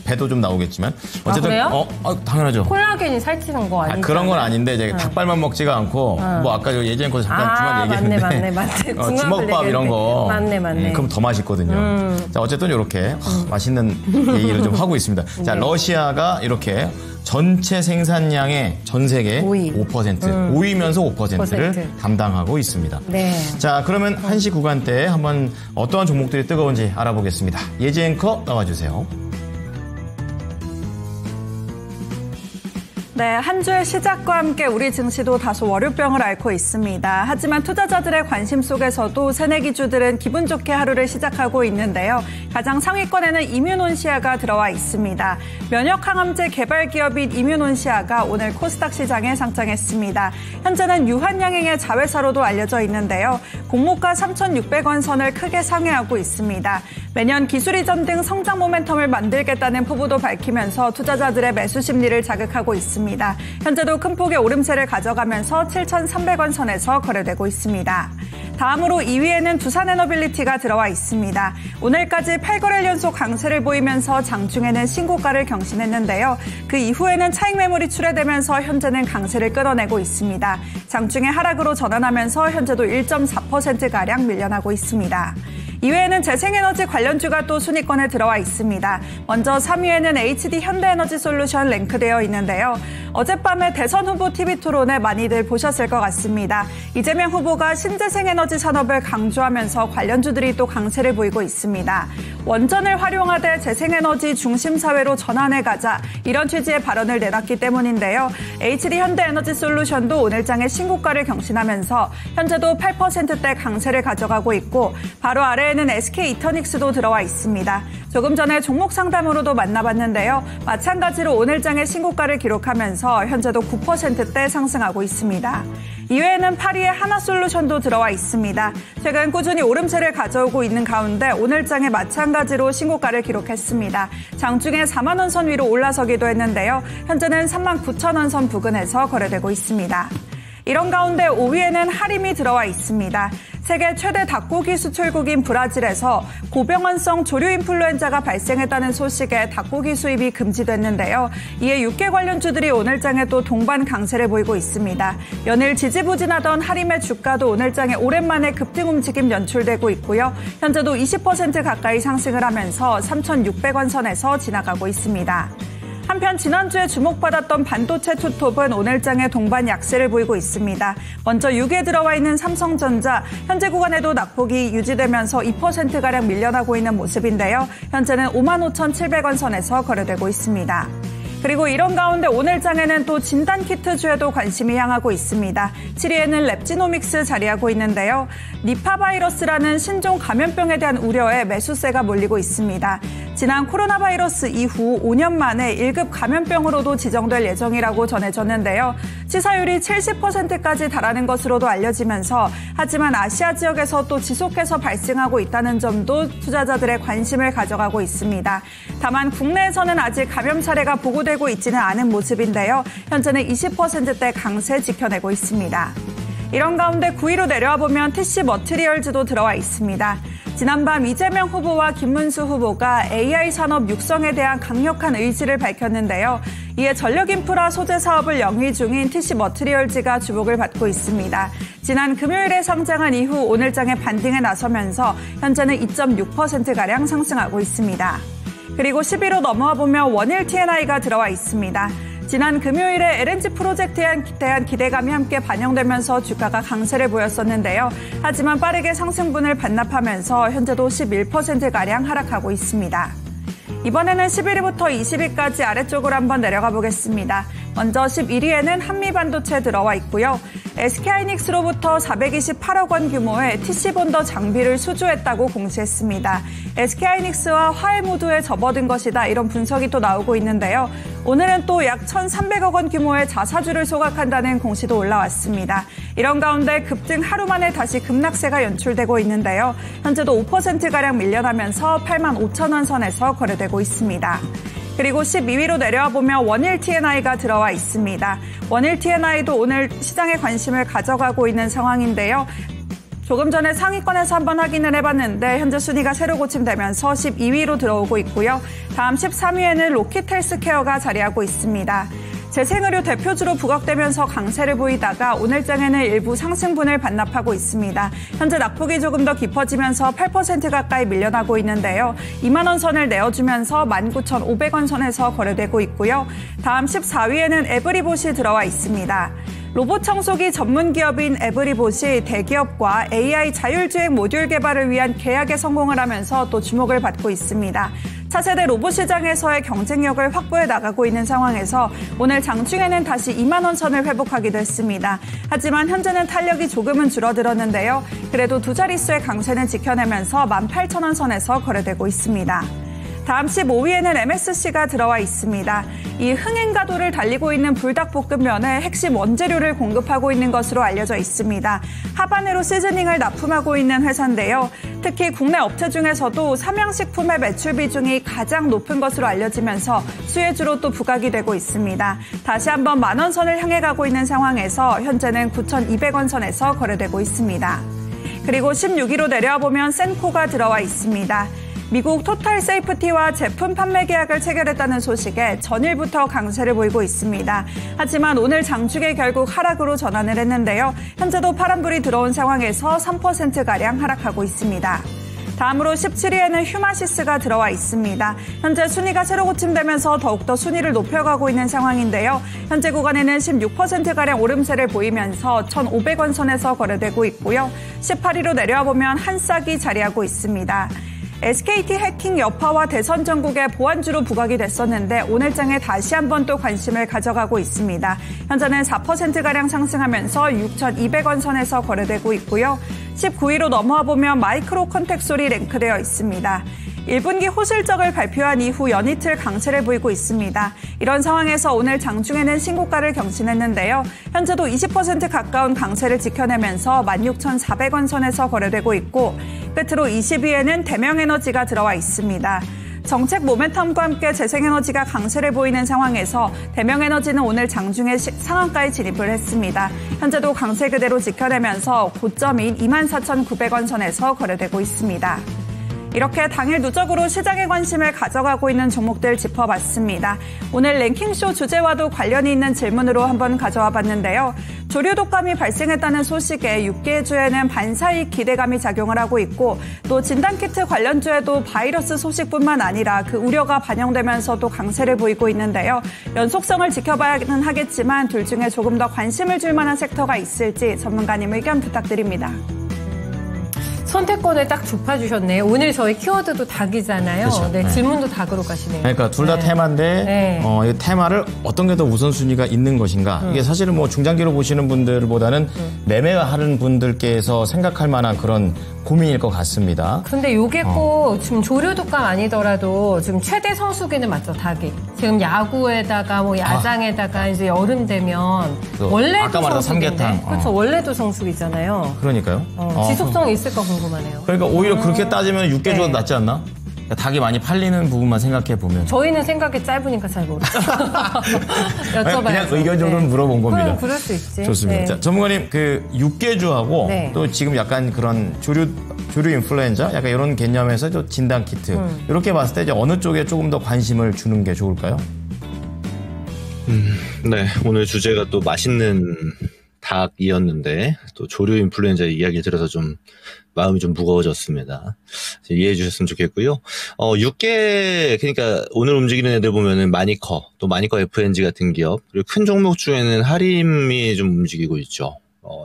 배도 좀 나오겠지만. 어쨌든. 그래요? 당연하죠. 콜라겐이 살찌는 거 아니죠? 그런 건 아닌데 이제 닭발만 먹지가 않고 뭐 아까 예전에 거기서 잠깐 얘기했는데. 맞네. 주먹밥 이런 거. 맞네. 그럼 더 맛있거든요. 자, 어쨌든 이렇게 맛있는 얘기를 좀 하고 있습니다. 자, 러시아가 이렇게 전체 생산량의 전 세계 5%, 5위면서 5%를 담당하고 있습니다. 자, 그러면 1시 구간대에 한번 어떠한 종목들이 뜨거운지 알아보겠습니다. 예지 앵커 나와주세요. 네, 한 주의 시작과 함께 우리 증시도 다소 월요병을 앓고 있습니다. 하지만 투자자들의 관심 속에서도 새내기주들은 기분 좋게 하루를 시작하고 있는데요. 가장 상위권에는 이뮤논시아가 들어와 있습니다. 면역항암제 개발 기업인 이뮤논시아가 오늘 코스닥 시장에 상장했습니다. 현재는 유한양행의 자회사로도 알려져 있는데요. 공모가 3,600원 선을 크게 상회하고 있습니다. 매년 기술 이전 등 성장 모멘텀을 만들겠다는 포부도 밝히면서 투자자들의 매수 심리를 자극하고 있습니다. 현재도 큰 폭의 오름세를 가져가면서 7,300원 선에서 거래되고 있습니다. 다음으로 2위에는 두산에너빌리티가 들어와 있습니다. 오늘까지 8거래일 연속 강세를 보이면서 장중에는 신고가를 경신했는데요. 그 이후에는 차익 매물이 출회되면서 현재는 강세를 끌어내고 있습니다. 장중에 하락으로 전환하면서 현재도 1.4%가량 밀려나고 있습니다. 이외에는 재생에너지 관련주가 또 순위권에 들어와 있습니다. 먼저 3위에는 HD 현대에너지솔루션 랭크되어 있는데요. 어젯밤에 대선 후보 TV 토론에 많이들 보셨을 것 같습니다. 이재명 후보가 신재생에너지 산업을 강조하면서 관련주들이 또 강세를 보이고 있습니다. 원전을 활용하되 재생에너지 중심 사회로 전환해가자 이런 취지의 발언을 내놨기 때문인데요. HD 현대에너지솔루션도 오늘장에 신고가를 경신하면서 현재도 8%대 강세를 가져가고 있고 바로 아래에는 SK 이터닉스도 들어와 있습니다. 조금 전에 종목 상담으로도 만나봤는데요. 마찬가지로 오늘장에 신고가를 기록하면서 현재도 9%대 상승하고 있습니다. 이외에는 8위에 하나솔루션도 들어와 있습니다. 최근 꾸준히 오름세를 가져오고 있는 가운데 오늘장에 마찬가지로 신고가를 기록했습니다. 장중에 4만 원 선 위로 올라서기도 했는데요. 현재는 39,000원 선 부근에서 거래되고 있습니다. 이런 가운데 5위에는 하림이 들어와 있습니다. 세계 최대 닭고기 수출국인 브라질에서 고병원성 조류 인플루엔자가 발생했다는 소식에 닭고기 수입이 금지됐는데요. 이에 육계 관련주들이 오늘장에 또 동반 강세를 보이고 있습니다. 연일 지지부진하던 하림의 주가도 오늘장에 오랜만에 급등 움직임 연출되고 있고요. 현재도 20% 가까이 상승을 하면서 3,600원 선에서 지나가고 있습니다. 한편 지난주에 주목받았던 반도체 투톱은 오늘장에 동반 약세를 보이고 있습니다. 먼저 6위에 들어와 있는 삼성전자, 현재 구간에도 낙폭이 유지되면서 2%가량 밀려나고 있는 모습인데요. 현재는 55,700원 선에서 거래되고 있습니다. 그리고 이런 가운데 오늘장에는 또 진단키트주에도 관심이 향하고 있습니다. 7위에는 랩지노믹스 자리하고 있는데요. 니파 바이러스라는 신종 감염병에 대한 우려에 매수세가 몰리고 있습니다. 지난 코로나 바이러스 이후 5년 만에 1급 감염병으로도 지정될 예정이라고 전해졌는데요. 치사율이 70%까지 달하는 것으로도 알려지면서 하지만 아시아 지역에서 또 지속해서 발생하고 있다는 점도 투자자들의 관심을 가져가고 있습니다. 다만 국내에서는 아직 감염 사례가 보고되고 있지는 않은 모습인데요. 현재는 20%대 강세 지켜내고 있습니다. 이런 가운데 9위로 내려와 보면 TC 머티리얼즈도 들어와 있습니다. 지난밤 이재명 후보와 김문수 후보가 AI 산업 육성에 대한 강력한 의지를 밝혔는데요. 이에 전력인프라 소재 사업을 영위 중인 TC 머티리얼즈가 주목을 받고 있습니다. 지난 금요일에 상장한 이후 오늘장에 반등에 나서면서 현재는 2.6%가량 상승하고 있습니다. 그리고 10위로 넘어와 보면 원일 T&I가 들어와 있습니다. 지난 금요일에 LNG 프로젝트에 대한 기대감이 함께 반영되면서 주가가 강세를 보였었는데요. 하지만 빠르게 상승분을 반납하면서 현재도 11%가량 하락하고 있습니다. 이번에는 11위부터 20위까지 아래쪽으로 한번 내려가 보겠습니다. 먼저 11위에는 한미반도체 들어와 있고요. SK하이닉스로부터 428억 원 규모의 TC본더 장비를 수주했다고 공시했습니다. SK하이닉스와 화해 모드에 접어든 것이다, 이런 분석이 또 나오고 있는데요. 오늘은 또 약 1,300억 원 규모의 자사주를 소각한다는 공시도 올라왔습니다. 이런 가운데 급등 하루 만에 다시 급락세가 연출되고 있는데요. 현재도 5%가량 밀려나면서 85,000원 선에서 거래되고 있습니다. 그리고 12위로 내려와 보면 원일 T&I가 들어와 있습니다. 원일 T&I도 오늘 시장에 관심을 가져가고 있는 상황인데요. 조금 전에 상위권에서 한번 확인을 해봤는데 현재 순위가 새로 고침되면서 12위로 들어오고 있고요. 다음 13위에는 로키텔스케어가 자리하고 있습니다. 재생의료 대표주로 부각되면서 강세를 보이다가 오늘장에는 일부 상승분을 반납하고 있습니다. 현재 낙폭이 조금 더 깊어지면서 8% 가까이 밀려나고 있는데요. 2만 원 선을 내어주면서 19,500원 선에서 거래되고 있고요. 다음 14위에는 에브리봇이 들어와 있습니다. 로봇 청소기 전문 기업인 에브리봇이 대기업과 AI 자율주행 모듈 개발을 위한 계약에 성공을 하면서 또 주목을 받고 있습니다. 차세대 로봇 시장에서의 경쟁력을 확보해 나가고 있는 상황에서 오늘 장중에는 다시 2만 원 선을 회복하기도 했습니다. 하지만 현재는 탄력이 조금은 줄어들었는데요. 그래도 두 자릿수의 강세는 지켜내면서 18,000원 선에서 거래되고 있습니다. 다음 15위에는 MSC가 들어와 있습니다. 이 흥행가도를 달리고 있는 불닭볶음면의 핵심 원재료를 공급하고 있는 것으로 알려져 있습니다. 하바네로 시즈닝을 납품하고 있는 회사인데요. 특히 국내 업체 중에서도 삼양식품의 매출 비중이 가장 높은 것으로 알려지면서 수혜주로 또 부각이 되고 있습니다. 다시 한번 만원 선을 향해 가고 있는 상황에서 현재는 9,200원 선에서 거래되고 있습니다. 그리고 16위로 내려와 보면 센코가 들어와 있습니다. 미국 토탈 세이프티와 제품 판매 계약을 체결했다는 소식에 전일부터 강세를 보이고 있습니다. 하지만 오늘 장중에 결국 하락으로 전환을 했는데요. 현재도 파란불이 들어온 상황에서 3%가량 하락하고 있습니다. 다음으로 17위에는 휴마시스가 들어와 있습니다. 현재 순위가 새로 고침되면서 더욱더 순위를 높여가고 있는 상황인데요. 현재 구간에는 16%가량 오름세를 보이면서 1,500원 선에서 거래되고 있고요. 18위로 내려와 보면 한싹이 자리하고 있습니다. SKT 해킹 여파와 대선 전국의 보완주로 부각이 됐었는데 오늘장에 다시 한번 또 관심을 가져가고 있습니다. 현재는 4%가량 상승하면서 6,200원 선에서 거래되고 있고요. 19위로 넘어와 보면 마이크로 컨택솔이 랭크되어 있습니다. 1분기 호실적을 발표한 이후 연이틀 강세를 보이고 있습니다. 이런 상황에서 오늘 장중에는 신고가를 경신했는데요. 현재도 20% 가까운 강세를 지켜내면서 16,400원 선에서 거래되고 있고 끝으로 20위에는 대명에너지가 들어와 있습니다. 정책 모멘텀과 함께 재생에너지가 강세를 보이는 상황에서 대명에너지는 오늘 장중에 상한가에 진입을 했습니다. 현재도 강세 그대로 지켜내면서 고점인 24,900원 선에서 거래되고 있습니다. 이렇게 당일 누적으로 시장의 관심을 가져가고 있는 종목들 짚어봤습니다. 오늘 랭킹쇼 주제와도 관련이 있는 질문으로 한번 가져와 봤는데요. 조류 독감이 발생했다는 소식에 6개 주에는 반사익 기대감이 작용을 하고 있고 또 진단키트 관련주에도 바이러스 소식뿐만 아니라 그 우려가 반영되면서도 강세를 보이고 있는데요. 연속성을 지켜봐야는 하겠지만 둘 중에 조금 더 관심을 줄 만한 섹터가 있을지 전문가님 의견 부탁드립니다. 선택권을 딱 좁혀주셨네요. 오늘 저희 키워드도 닭이잖아요. 그렇죠. 네, 네. 질문도 닭으로 가시네요. 그러니까 둘 다 네. 테마인데 네. 이 테마를 어떤 게 더 우선순위가 있는 것인가. 이게 사실은 뭐 중장기로 보시는 분들보다는 매매하는 분들께서 생각할 만한 그런 고민일 것 같습니다. 근데 요게 꼭 지금 조류 독감 아니더라도 지금 최대 성수기는 맞죠, 닭이. 지금 야구에다가 뭐 야장에다가 이제 여름 되면 또 원래도 아까 말한 성수기인데. 삼계탕. 그렇죠, 원래도 성수기잖아요. 그러니까요. 지속성이 있을까 궁금하네요. 그러니까 오히려 그렇게 따지면 육개주가 네. 낫지 않나? 그러니까 닭이 많이 팔리는 부분만 생각해 보면. 저희는 생각이 짧으니까 잘 모르겠어요. 여쭤봐야죠. 그냥 의견적으로 물어본 겁니다. 그럴 수 있지. 좋습니다. 네. 자, 전문가님, 그 육개주하고 네. 또 지금 약간 그런 조류 인플루엔자 약간 이런 개념에서 또 진단 키트 이렇게 봤을 때 이제 어느 쪽에 조금 더 관심을 주는 게 좋을까요? 네, 오늘 주제가 또 맛있는 닭이었는데 또 조류 인플루엔자 이야기를 들어서 좀 마음이 좀 무거워졌습니다. 이해해 주셨으면 좋겠고요. 6개, 그러니까 오늘 움직이는 애들 보면은 마니커, 또 마니커 FNG 같은 기업, 그리고 큰 종목 중에는 하림이 좀 움직이고 있죠.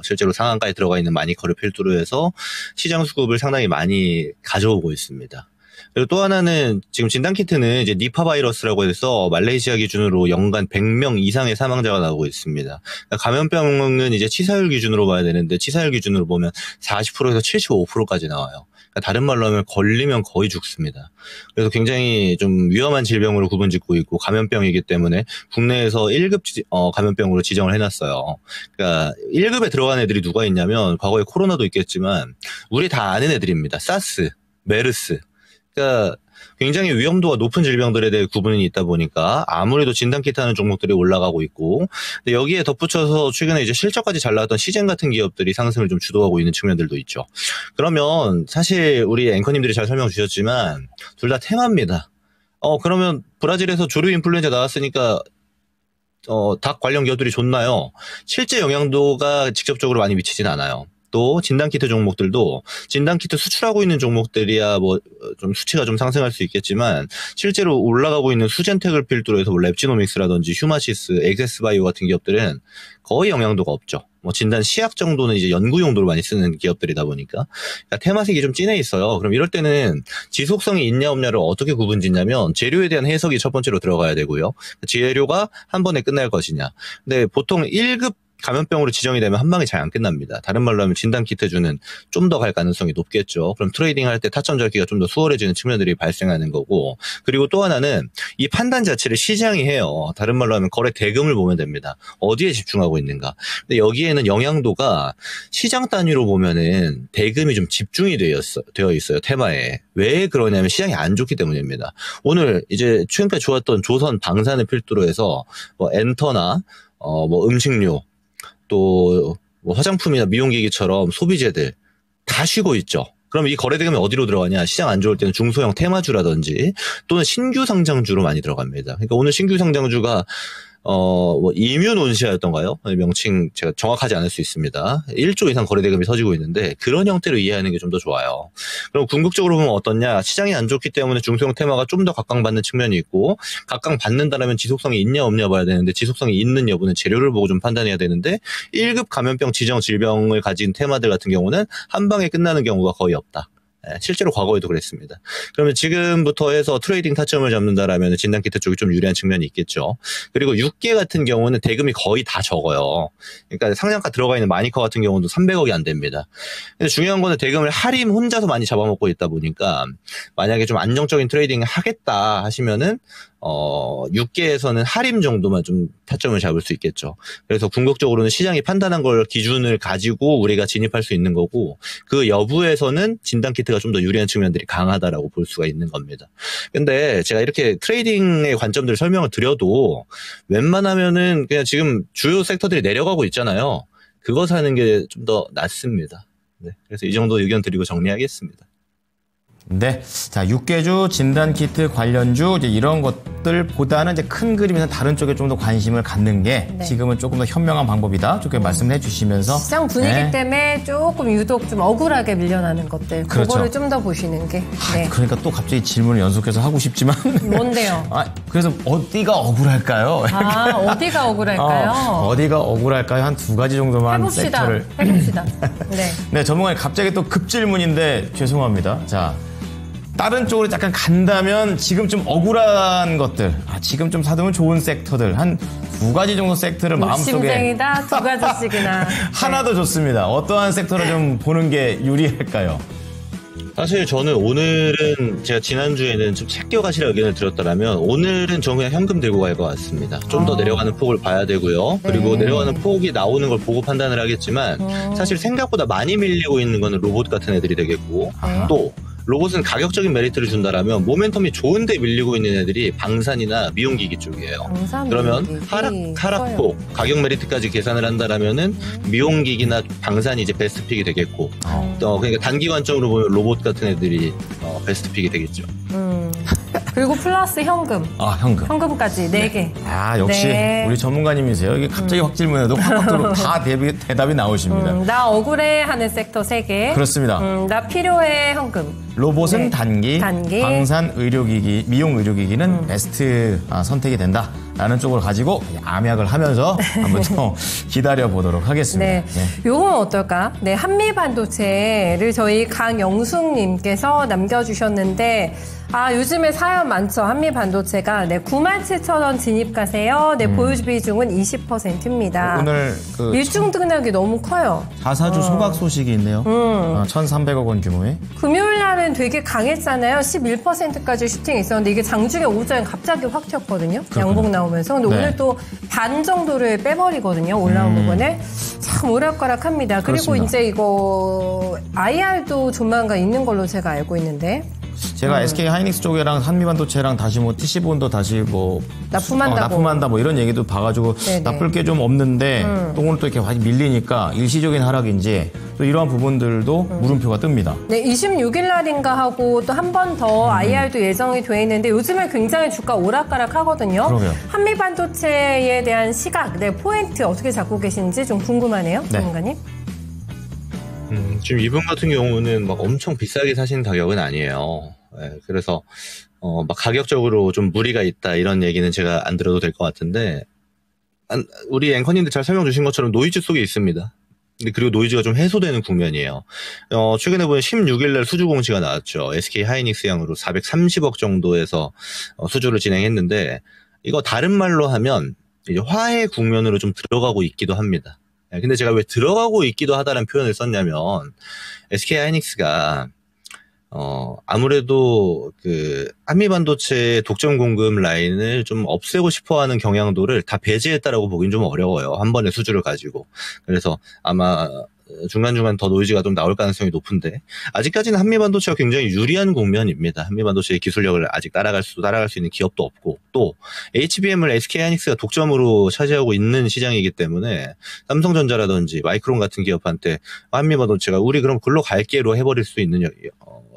실제로 상한가에 들어가 있는 마니커를 필두로 해서 시장 수급을 상당히 많이 가져오고 있습니다. 그리고 또 하나는 지금 진단키트는 이제 니파 바이러스라고 해서 말레이시아 기준으로 연간 100명 이상의 사망자가 나오고 있습니다. 그러니까 감염병은 이제 치사율 기준으로 봐야 되는데 치사율 기준으로 보면 40%에서 75%까지 나와요. 그러니까 다른 말로 하면 걸리면 거의 죽습니다. 그래서 굉장히 좀 위험한 질병으로 구분짓고 있고 감염병이기 때문에 국내에서 1급 감염병으로 지정을 해놨어요. 그러니까 1급에 들어간 애들이 누가 있냐면 과거에 코로나도 있겠지만 우리 다 아는 애들입니다. 사스, 메르스. 그러니까 굉장히 위험도가 높은 질병들에 대해 구분이 있다 보니까 아무래도 진단키트 하는 종목들이 올라가고 있고, 근데 여기에 덧붙여서 최근에 이제 실적까지 잘 나왔던 시젠 같은 기업들이 상승을 좀 주도하고 있는 측면들도 있죠. 그러면 사실 우리 앵커님들이 잘 설명 주셨지만 둘 다 테마입니다. 그러면 브라질에서 조류 인플루엔자 나왔으니까 닭 관련 기업들이 좋나요? 실제 영향도가 직접적으로 많이 미치진 않아요. 또 진단키트 종목들도 진단키트 수출하고 있는 종목들이야 뭐 좀 수치가 좀 상승할 수 있겠지만 실제로 올라가고 있는 수젠텍을 필두로 해서 뭐 랩지노믹스라든지 휴마시스, 엑세스바이오 같은 기업들은 거의 영향도가 없죠. 뭐 진단 시약 정도는 이제 연구 용도로 많이 쓰는 기업들이다 보니까 그러니까 테마색이 좀 진해 있어요. 그럼 이럴 때는 지속성이 있냐 없냐를 어떻게 구분짓냐면 재료에 대한 해석이 첫 번째로 들어가야 되고요. 재료가 한 번에 끝날 것이냐. 근데 보통 1급 감염병으로 지정이 되면 한 방에 잘 안 끝납니다. 다른 말로 하면 진단키트주는 좀 더 갈 가능성이 높겠죠. 그럼 트레이딩 할 때 타점 잡기가 좀 더 수월해지는 측면들이 발생하는 거고, 그리고 또 하나는 이 판단 자체를 시장이 해요. 다른 말로 하면 거래 대금을 보면 됩니다. 어디에 집중하고 있는가. 근데 여기에는 영향도가 시장 단위로 보면은 대금이 좀 집중이 되어 있어요. 테마에. 왜 그러냐면 시장이 안 좋기 때문입니다. 오늘 이제 최근까지 좋았던 조선 방산을 필두로 해서 뭐 엔터나 뭐 음식료 또 뭐 화장품이나 미용기기처럼 소비재들 다 쉬고 있죠. 그럼 이 거래대금이 어디로 들어가냐? 시장 안 좋을 때는 중소형 테마주라든지 또는 신규 상장주로 많이 들어갑니다. 그러니까 오늘 신규 상장주가 뭐 이뮤논시아였던가요? 명칭 제가 정확하지 않을 수 있습니다. 1조 이상 거래대금이 터지고 있는데 그런 형태로 이해하는 게 좀 더 좋아요. 그럼 궁극적으로 보면 어떻냐? 시장이 안 좋기 때문에 중소형 테마가 좀 더 각광받는 측면이 있고, 각광받는다라면 지속성이 있냐 없냐 봐야 되는데 지속성이 있는 여부는 재료를 보고 좀 판단해야 되는데 1급 감염병 지정 질병을 가진 테마들 같은 경우는 한 방에 끝나는 경우가 거의 없다. 실제로 과거에도 그랬습니다. 그러면 지금부터 해서 트레이딩 타점을 잡는다라면 진단키트 쪽이 좀 유리한 측면이 있겠죠. 그리고 6개 같은 경우는 대금이 거의 다 적어요. 그러니까 상장가 들어가 있는 마니커 같은 경우도 300억이 안 됩니다. 근데 중요한 거는 대금을 하림 혼자서 많이 잡아먹고 있다 보니까 만약에 좀 안정적인 트레이딩을 하겠다 하시면은 6개에서는 하림 정도만 좀 타점을 잡을 수 있겠죠. 그래서 궁극적으로는 시장이 판단한 걸 기준을 가지고 우리가 진입할 수 있는 거고, 그 여부에서는 진단키트가 좀 더 유리한 측면들이 강하다라고 볼 수가 있는 겁니다. 근데 제가 이렇게 트레이딩의 관점들을 설명을 드려도 웬만하면은 그냥 지금 주요 섹터들이 내려가고 있잖아요. 그거 사는 게 좀 더 낫습니다. 네, 그래서 이 정도 의견 드리고 정리하겠습니다. 네. 자, 6개주, 진단키트 관련주, 이제 이런 것들보다는 이제 큰 그림에서 다른 쪽에 좀 더 관심을 갖는 게 네. 지금은 조금 더 현명한 방법이다. 좋게 말씀을 해주시면서. 시장 분위기 네. 때문에 조금 유독 좀 억울하게 밀려나는 것들. 그렇죠. 그거를 좀 더 보시는 게. 네. 그러니까 또 갑자기 질문을 연속해서 하고 싶지만. 뭔데요? 그래서 어디가 억울할까요? 아, 어디가 억울할까요? 어디가 억울할까요? 한 두 가지 정도만 해봅시다. 섹터를. 해봅시다. 네. 네, 전문가님 갑자기 또 급질문인데 죄송합니다. 자, 다른 쪽으로 약간 간다면 지금 좀 억울한 것들, 지금 좀 사두면 좋은 섹터들, 한 두 가지 정도 섹터를 마음속에. 욕심쟁이다. 두 가지씩이나. 하나 더 좋습니다. 어떠한 섹터를 좀 보는 게 유리할까요? 사실 저는 오늘은 제가 지난주에는 좀 챙겨가시라 의견을 드렸더라면 오늘은 저 그냥 현금 들고 갈 것 같습니다. 좀 더 내려가는 폭을 봐야 되고요. 그리고 네. 내려가는 폭이 나오는 걸 보고 판단을 하겠지만 사실 생각보다 많이 밀리고 있는 거는 로봇 같은 애들이 되겠고 또 로봇은 가격적인 메리트를 준다라면 모멘텀이 좋은데 밀리고 있는 애들이 방산이나 미용기기 쪽이에요. 방산, 그러면 미용기기. 하락폭, 가격 메리트까지 계산을 한다라면은 미용기기나 방산이 이제 베스트 픽이 되겠고, 그러니까 단기 관점으로 보면 로봇 같은 애들이 베스트 픽이 되겠죠. 그리고 플러스 현금. 현금. 현금까지 4개. 역시 네. 우리 전문가님이세요. 이게 갑자기 확 질문해도 확확 다 대답이 나오십니다. 나 억울해 하는 섹터 3개. 그렇습니다. 나 필요해 현금. 로봇은 네. 단기, 방산 의료기기, 미용 의료기기는 베스트 선택이 된다라는 쪽을 가지고 암약을 하면서 한번 좀 기다려 보도록 하겠습니다. 네. 요건 어떨까? 네, 한미반도체를 저희 강영숙님께서 남겨주셨는데, 요즘에 사연 많죠. 한미반도체가. 네, 97,000원 진입가세요. 네, 보유 비중은 20%입니다. 오늘 그 일중 등락이 너무 커요. 자사주 소각 소식이 있네요. 1,300억 원 규모의. 금요일 날은 되게 강했잖아요. 11%까지 슈팅이 있었는데 이게 장중에 오전에 갑자기 확 튀었거든요. 양봉 나오면서. 근데 네. 오늘 또 반 정도를 빼버리거든요. 올라온 부분에. 참 오락가락합니다. 그리고 그렇습니다. 이제 이거 IR도 조만간 있는 걸로 제가 알고 있는데. 제가 SK 하이닉스 쪽이랑 한미반도체랑 다시 TC본도 다시 납품한다 이런 얘기도 봐가지고 네네. 나쁠 게 좀 없는데 또 오늘 또 이렇게 많이 밀리니까 일시적인 하락인지 또 이러한 부분들도 물음표가 뜹니다. 네, 26일 날인가 하고 또 한 번 더 IR도 예정이 돼 있는데 요즘에 굉장히 주가 오락가락 하거든요. 그러게요. 한미반도체에 대한 시각, 네, 포인트 어떻게 잡고 계신지 좀 궁금하네요. 네. 전문가님. 지금 이분 같은 경우는 막 엄청 비싸게 사신 가격은 아니에요. 네, 그래서 막 가격적으로 좀 무리가 있다 이런 얘기는 제가 안 들어도 될 것 같은데, 우리 앵커님들 잘 설명 주신 것처럼 노이즈 속에 있습니다. 그리고 노이즈가 좀 해소되는 국면이에요. 최근에 보면 16일날 수주 공시가 나왔죠. SK 하이닉스 양으로 430억 정도에서 수주를 진행했는데, 이거 다른 말로 하면 이제 화해 국면으로 좀 들어가고 있기도 합니다. 근데 제가 왜 들어가고 있기도 하다라는 표현을 썼냐면, SK 하이닉스가 아무래도 그 한미반도체 독점 공급 라인을 좀 없애고 싶어 하는 경향도를 다 배제했다라고 보긴 좀 어려워요. 한 번의 수주를 가지고. 그래서 아마 중간중간 더 노이즈가 좀 나올 가능성이 높은데, 아직까지는 한미반도체가 굉장히 유리한 국면입니다. 한미반도체의 기술력을 아직 따라갈 수 있는 기업도 없고, 또 HBM을 SK 하이닉스가 독점으로 차지하고 있는 시장이기 때문에 삼성전자라든지 마이크론 같은 기업한테 한미반도체가 우리 그럼 글로 갈게로 해버릴 수 있는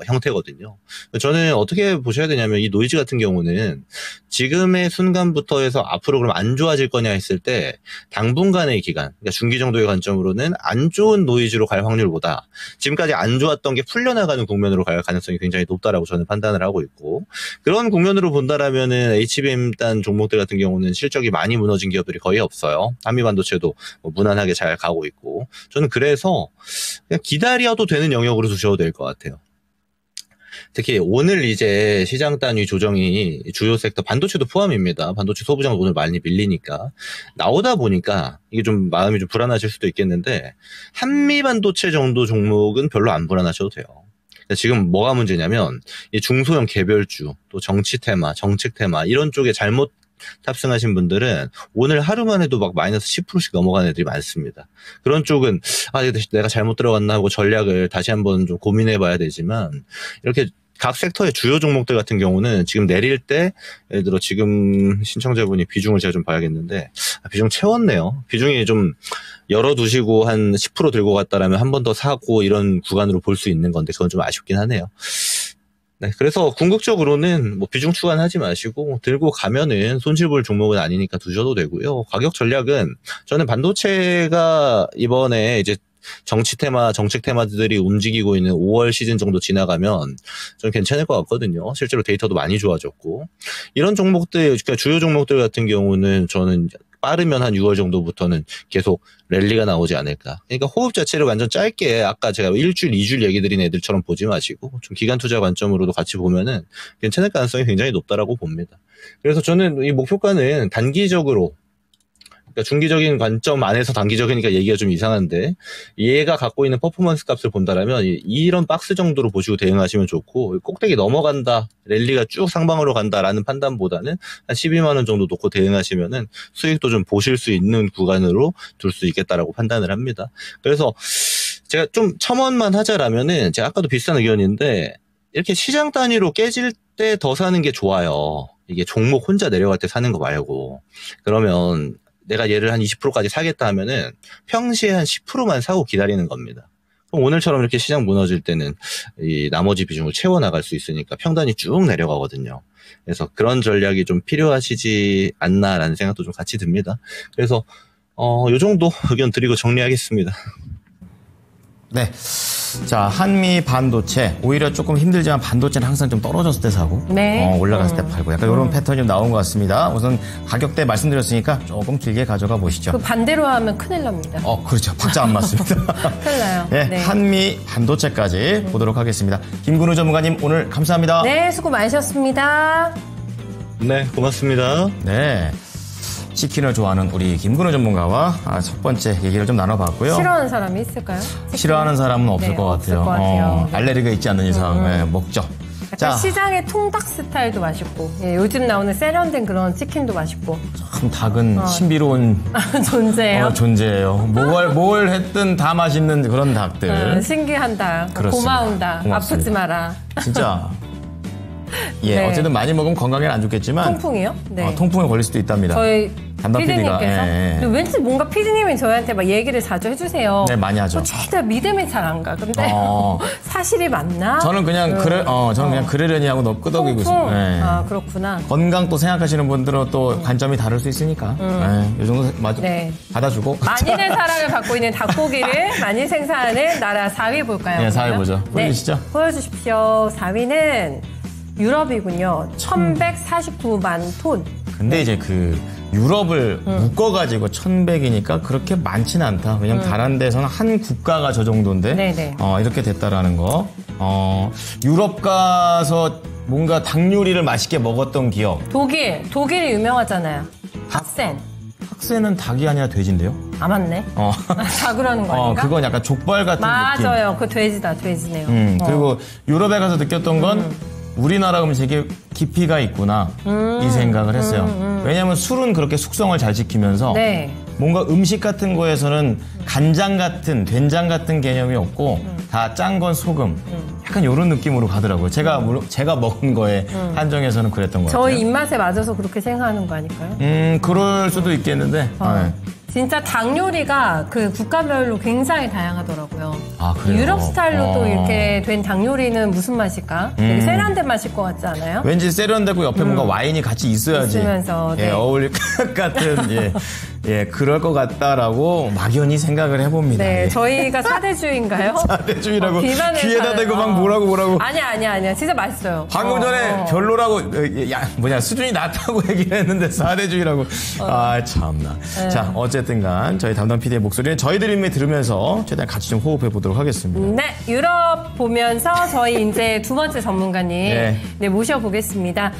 형태거든요. 저는 어떻게 보셔야 되냐면, 이 노이즈 같은 경우는 지금의 순간부터 해서 앞으로 그럼 안 좋아질 거냐 했을 때 당분간의 기간, 그러니까 중기 정도의 관점으로는 안 좋은 노이즈로 갈 확률보다 지금까지 안 좋았던 게 풀려나가는 국면으로 갈 가능성이 굉장히 높다라고 저는 판단을 하고 있고, 그런 국면으로 본다라면은 HBM 단 종목들 같은 경우는 실적이 많이 무너진 기업들이 거의 없어요. 한미반도체도 무난하게 잘 가고 있고, 저는 그래서 그냥 기다려도 되는 영역으로 두셔도 될 것 같아요. 특히 오늘 이제 시장 단위 조정이 주요 섹터 반도체도 포함입니다. 반도체 소부장 오늘 많이 밀리니까 나오다 보니까 이게 좀 마음이 좀 불안하실 수도 있겠는데, 한미 반도체 정도 종목은 별로 안 불안하셔도 돼요. 지금 뭐가 문제냐면 이 중소형 개별주, 또 정치 테마, 정책 테마 이런 쪽에 잘못 탑승하신 분들은 오늘 하루만 해도 막 마이너스 10%씩 넘어가는 애들이 많습니다. 그런 쪽은 내가 잘못 들어갔나 하고 전략을 다시 한번 좀 고민해 봐야 되지만 이렇게 각 섹터의 주요 종목들 같은 경우는 지금 내릴 때 예를 들어 지금 신청자분이 비중을 제가 좀 봐야겠는데 비중 채웠네요. 비중이 좀 열어두시고 한 10% 들고 갔다라면 한 번 더 사고 이런 구간으로 볼 수 있는 건데 그건 좀 아쉽긴 하네요. 네, 그래서 궁극적으로는 뭐 비중 추간하지 마시고 들고 가면은 손실 볼 종목은 아니니까 두셔도 되고요. 가격 전략은 저는 반도체가 이번에 이제 정치 테마, 정책 테마들이 움직이고 있는 5월 시즌 정도 지나가면 좀 괜찮을 것 같거든요. 실제로 데이터도 많이 좋아졌고 이런 종목들, 그러니까 주요 종목들 같은 경우는 저는 빠르면 한 6월 정도부터는 계속 랠리가 나오지 않을까. 그러니까 호흡 자체를 완전 짧게 아까 제가 1주일, 2주일 얘기 드린 애들처럼 보지 마시고 좀 기간 투자 관점으로도 같이 보면은 괜찮을 가능성이 굉장히 높다라고 봅니다. 그래서 저는 이 목표가는 단기적으로 그러니까 중기적인 관점 안에서 단기적이니까 얘기가 좀 이상한데 얘가 갖고 있는 퍼포먼스 값을 본다라면 이런 박스 정도로 보시고 대응하시면 좋고 꼭대기 넘어간다, 랠리가 쭉 상방으로 간다라는 판단보다는 한 12만 원 정도 놓고 대응하시면은 수익도 좀 보실 수 있는 구간으로 둘 수 있겠다라고 판단을 합니다. 그래서 제가 좀 첨언만 하자라면은 제가 아까도 비슷한 의견인데 이렇게 시장 단위로 깨질 때 더 사는 게 좋아요. 이게 종목 혼자 내려갈 때 사는 거 말고 그러면 내가 얘를 한 20%까지 사겠다 하면은 평시에 한 10%만 사고 기다리는 겁니다. 그럼 오늘처럼 이렇게 시장 무너질 때는 이 나머지 비중을 채워나갈 수 있으니까 평단이 쭉 내려가거든요. 그래서 그런 전략이 좀 필요하시지 않나라는 생각도 좀 같이 듭니다. 그래서 요 정도 의견 드리고 정리하겠습니다. 네. 자, 한미 반도체. 오히려 조금 힘들지만 반도체는 항상 좀 떨어졌을 때 사고. 네. 올라갔을 때 팔고. 약간 이런 패턴이 좀 나온 것 같습니다. 우선 가격대 말씀드렸으니까 조금 길게 가져가 보시죠. 그 반대로 하면 큰일 납니다. 그렇죠. 박자 안 맞습니다. 큰일 나요. 네, 네. 한미 반도체까지 보도록 하겠습니다. 김근우 전문가님 오늘 감사합니다. 네, 수고 많으셨습니다. 네, 고맙습니다. 네. 치킨을 좋아하는 우리 김근우 전문가와 첫 번째 얘기를 좀 나눠봤고요. 싫어하는 사람이 있을까요? 싫어하는 사람은 없을 네, 것 없을 같아요. 것 같아요. 알레르기가 있지 않는 이상 네, 먹죠. 약간 시장의 통닭 스타일도 맛있고 요즘 나오는 세련된 그런 치킨도 맛있고 참 닭은 신비로운 존재예요. 존재예요. 뭘 했든 다 맛있는 그런 닭들. 신기한 닭, 그렇습니다. 고마운 닭, 고맙습니다. 아프지 마라. 진짜. 예, 네. 어쨌든 많이 먹으면 건강에는 안 좋겠지만 통풍이요? 네. 통풍에 걸릴 수도 있답니다. 저희 담당 PD가 피디님께서 왠지 뭔가 피디님이 저희한테 막 얘기를 자주 해주세요. 네, 많이 하죠. 최대한 믿음이 잘 안 가. 근데 사실이 맞나? 저는 그냥 그냥 그러려니 하고 끄덕이고 있어요. 네. 아, 그렇구나. 건강 또 생각하시는 분들은 또 관점이 다를 수 있으니까 이 정도 네. 받아주고 만인의 사랑을 받고 있는 닭고기를 많이 생산하는 나라 4위 볼까요? 네, 4위 보죠. 보여주시죠. 네, 보여주십시오. 4위는 유럽이군요. 1149만 톤. 근데 이제 그 유럽을 묶어가지고 1100이니까 그렇게 많지는 않다. 왜냐면 다른 데서는 한 국가가 저 정도인데 네네. 이렇게 됐다라는 거. 유럽 가서 뭔가 닭 요리를 맛있게 먹었던 기억. 독일이 유명하잖아요. 학센. 학센은 닭이 아니라 돼지인데요? 아, 맞네. 닭으라는 거 아닌가? 그건 약간 족발 같은 느낌. 맞아요. 그 돼지다, 돼지네요. 그리고 유럽에 가서 느꼈던 건 우리나라 음식에 깊이가 있구나 이 생각을 했어요. 왜냐하면 술은 그렇게 숙성을 잘 지키면서 네. 뭔가 음식 같은 거에서는 간장 같은 된장 같은 개념이 없고 다 짠 건 소금 약간 이런 느낌으로 가더라고요. 제가 먹은 거에 한정해서는 그랬던 것 같아요. 저희 입맛에 맞아서 그렇게 생각하는 거 아닐까요? 그럴 수도 있겠는데 네. 진짜 닭 요리가 그 국가별로 굉장히 다양하더라고요. 아, 그래요? 유럽 스타일로 또 이렇게 된 닭 요리는 무슨 맛일까? 되게 세련된 맛일 것 같지 않아요? 왠지 세련되고 옆에 뭔가 와인이 같이 있어야지 있으면서, 네. 어울릴 것 같은 그럴 것 같다라고 막연히 생각을 해봅니다. 네, 예. 저희가 사대주의인가요? 사대주의라고 비만을 귀에다 대고 막 뭐라고 아니야. 진짜 맛있어요. 방금 전에 별로라고 수준이 낮다고 얘기를 했는데 사대주의라고 참나. 네. 자, 어쨌든간 저희 담당 PD의 목소리는 저희들이 들으면서 최대한 같이 좀 호흡해 보도록 하겠습니다. 네, 유럽 보면서 저희 이제 두 번째 전문가님 네. 모셔보겠습니다.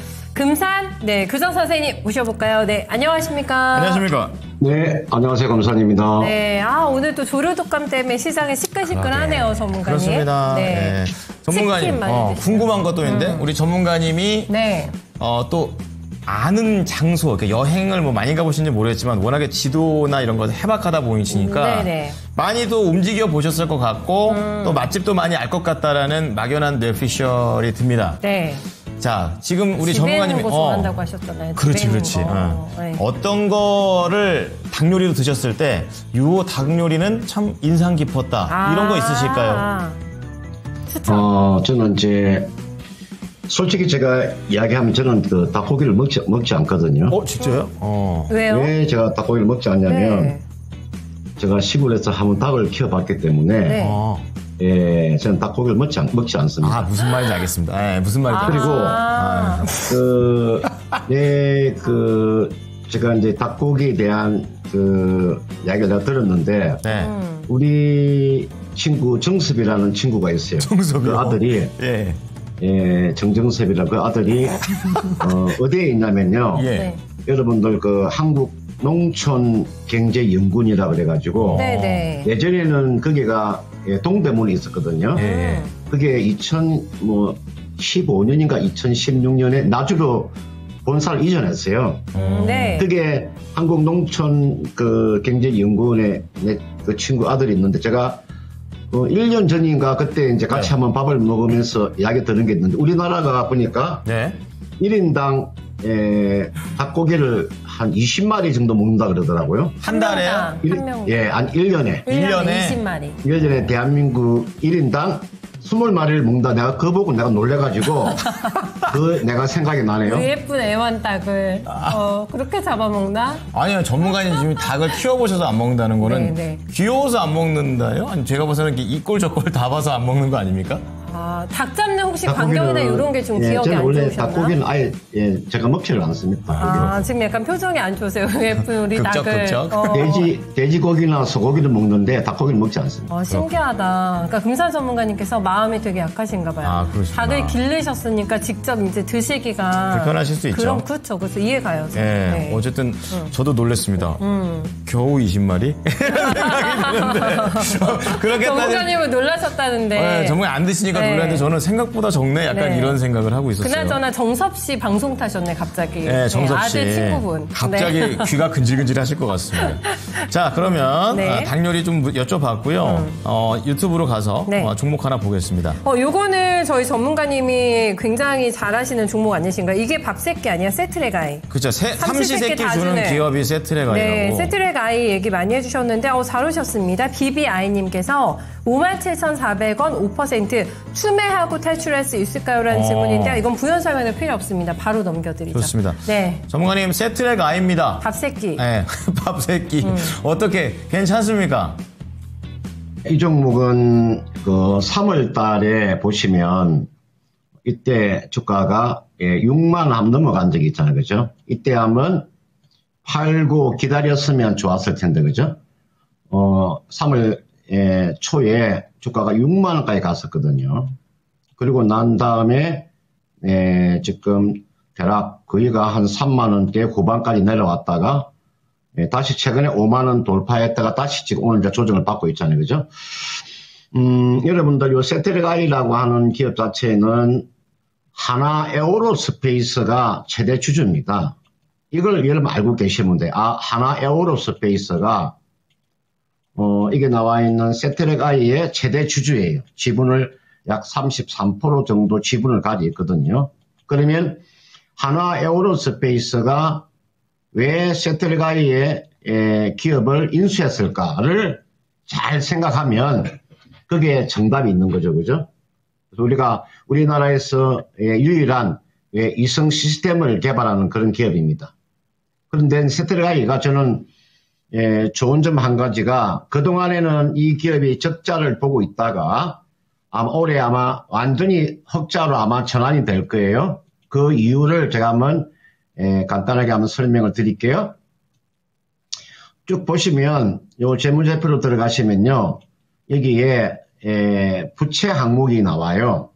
금산 네 규정 선생님 모셔볼까요? 네 안녕하십니까? 안녕하십니까? 네, 안녕하세요. 검사입니다. 네, 오늘 또 조류독감 때문에 시장이 시끌시끌하네요, 전문가님. 그렇습니다. 네. 네. 전문가님, 치킨 많이 드시죠? 궁금한 것도 있는데, 우리 전문가님이, 네. 또, 아는 장소, 여행을 뭐 많이 가보신지 모르겠지만, 워낙에 지도나 이런 거 해박하다 보이시니까, 네네. 많이 또 움직여 보셨을 것 같고, 또 맛집도 많이 알 것 같다라는 막연한 뇌피셜이 듭니다. 네. 자, 지금 우리 집에 전문가님이. 있는 거 좋아한다고 하셨잖아요. 그렇지, 집에 있는 그렇지. 거. 네. 어떤 거를 닭요리로 드셨을 때, 요 닭요리는 참 인상 깊었다. 이런 거 있으실까요? 추천. 저는 이제, 솔직히 제가 이야기하면 저는 그 닭고기를 먹지 않거든요. 진짜요? 왜요? 왜 제가 닭고기를 먹지 않냐면, 네. 제가 시골에서 한번 닭을 키워봤기 때문에, 네. 예, 저는 닭고기를 먹지 않습니다. 무슨 말인지 알겠습니다. 예, 무슨 말인지 그리고, 제가 이제 닭고기에 대한 이야기를 내가 들었는데, 네. 우리 친구 정섭이라는 친구가 있어요. 정섭이요? 그 아들이, 정정섭이라는 그 아들이, 어디에 있냐면요. 예. 네. 여러분들 그 한국 농촌경제연구원이라 그래가지고, 네네. 예전에는 거기가 동대문에 있었거든요. 예. 그게 2015년인가 2016년에 나주로 본사를 이전했어요. 네. 그게 한국농촌 경제연구원의 그 친구 아들이 있는데 제가 1년 전인가 그때 이제 같이 한번 밥을 먹으면서 이야기 들은 게 있는데 우리나라가 보니까 네. 1인당 닭고기를 한 20마리 정도 먹는다 그러더라고요. 한 달에요? 한 명. 예, 한 1년에. 1년에 20마리. 1년에 대한민국 1인당 20마리를 먹는다. 내가 그거 보고 내가 놀래가지고 내가 생각이 나네요. 그 예쁜 애완닭을 그렇게 잡아먹나? 아니요, 전문가님 지금 닭을 키워보셔서 안 먹는다는 거는 네. 귀여워서 안 먹는다요? 아니, 제가 봐서는 이 꼴 저 꼴 다 봐서 안 먹는 거 아닙니까? 닭 잡는 혹시 광경이나 이런 게 좀 기억이 저는 안 원래 좋으셨나? 닭고기는 아예 제가 먹지를 않습니다. 지금 약간 표정이 안 좋으세요. 예쁜 우리 극적, 닭을. 극적. 돼지고기나 소고기를 먹는데 닭고기는 먹지 않습니다. 신기하다. 그러니까 금산 전문가님께서 마음이 되게 약하신가 봐요. 그러시구나. 닭을 기르셨으니까 직접 이제 드시기가 불편하실 수 있죠. 그렇죠. 그래서 이해가요. 예. 네. 어쨌든 저도 놀랬습니다. 겨우 20마리? 그렇게 전문가님은 놀라셨다는데. 전문가 안 드시니까 네. 놀랐는데 저는 생각보다 적네. 약간 네. 이런 생각을 하고 있었어요. 그나저나 정섭 씨 방송 타셨네, 갑자기. 네, 정섭 씨. 아들 친구분. 갑자기 네. 귀가 근질근질 하실 것 같습니다. 자, 그러면 네. 닭 요리 좀 여쭤봤고요. 유튜브로 가서 네. 종목 하나 보겠습니다. 요거는 저희 전문가님이 굉장히 잘하시는 종목 아니신가요? 이게 밥새끼 아니야? 세트레가이. 그렇죠. 삼시세끼 다 주는 주네. 기업이 세트레가이라고. 네, 세트레가이 얘기 많이 해주셨는데, 잘 오셨습니다. BBI님께서 57,400원 5% 추매하고 탈출할 수 있을까요? 라는 질문인데, 이건 부연 설명은 필요 없습니다. 바로 넘겨드리죠. 좋습니다. 네. 전문가님, 세트레가이입니다. 밥새끼. 네, 밥새끼. 어떻게, 괜찮습니까? 이 종목은 3월 달에 보시면 이때 주가가 6만 원 한번 넘어간 적이 있잖아요. 그죠? 이때 한번 팔고 기다렸으면 좋았을 텐데, 그죠? 3월 초에 주가가 6만 원까지 갔었거든요. 그리고 난 다음에 지금 대략 거의가 한 3만 원대 후반까지 내려왔다가 다시 최근에 5만 원 돌파했다가 다시 지금 오늘 이제 조정을 받고 있잖아요. 그죠? 여러분들 요 세트레가이라고 하는 기업 자체는 하나 에어로스페이스가 최대 주주입니다. 이걸 여러분 알고 계시면 돼요. 하나 에어로스페이스가 이게 나와 있는 세트레가이의 최대 주주예요. 지분을 약 33% 정도 지분을 가지고 있거든요. 그러면 하나 에어로스페이스가 왜 세트레가이의 기업을 인수했을까를 잘 생각하면 그게 정답이 있는 거죠. 그죠? 그래서 우리가 우리나라에서 유일한 이성 시스템을 개발하는 그런 기업입니다. 그런데 세트레가이가 저는 좋은 점 한 가지가 그동안에는 이 기업이 적자를 보고 있다가 올해 아마 완전히 흑자로 아마 전환이 될 거예요. 그 이유를 제가 한번 간단하게 한번 설명을 드릴게요. 쭉 보시면 요 재무제표로 들어가시면요. 여기에 부채 항목이 나와요.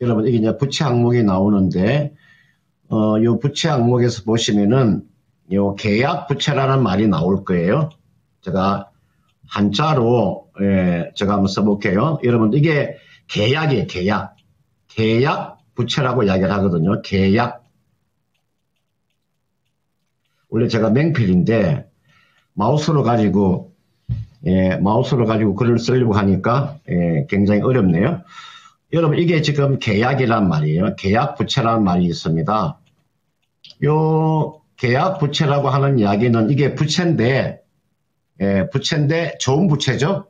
여러분 여기 이제 부채 항목이 나오는데 요 부채 항목에서 보시면은 요 계약 부채라는 말이 나올 거예요. 제가 한자로 제가 한번 써볼게요. 여러분 이게 계약이에요. 계약 부채라고 이야기를 하거든요. 계약. 원래 제가 맹필인데 마우스로 가지고 글을 쓰려고 하니까 굉장히 어렵네요. 여러분 이게 지금 계약이란 말이에요. 계약 부채라는 말이 있습니다. 요 계약 부채라고 하는 이야기는 이게 부채인데 좋은 부채죠.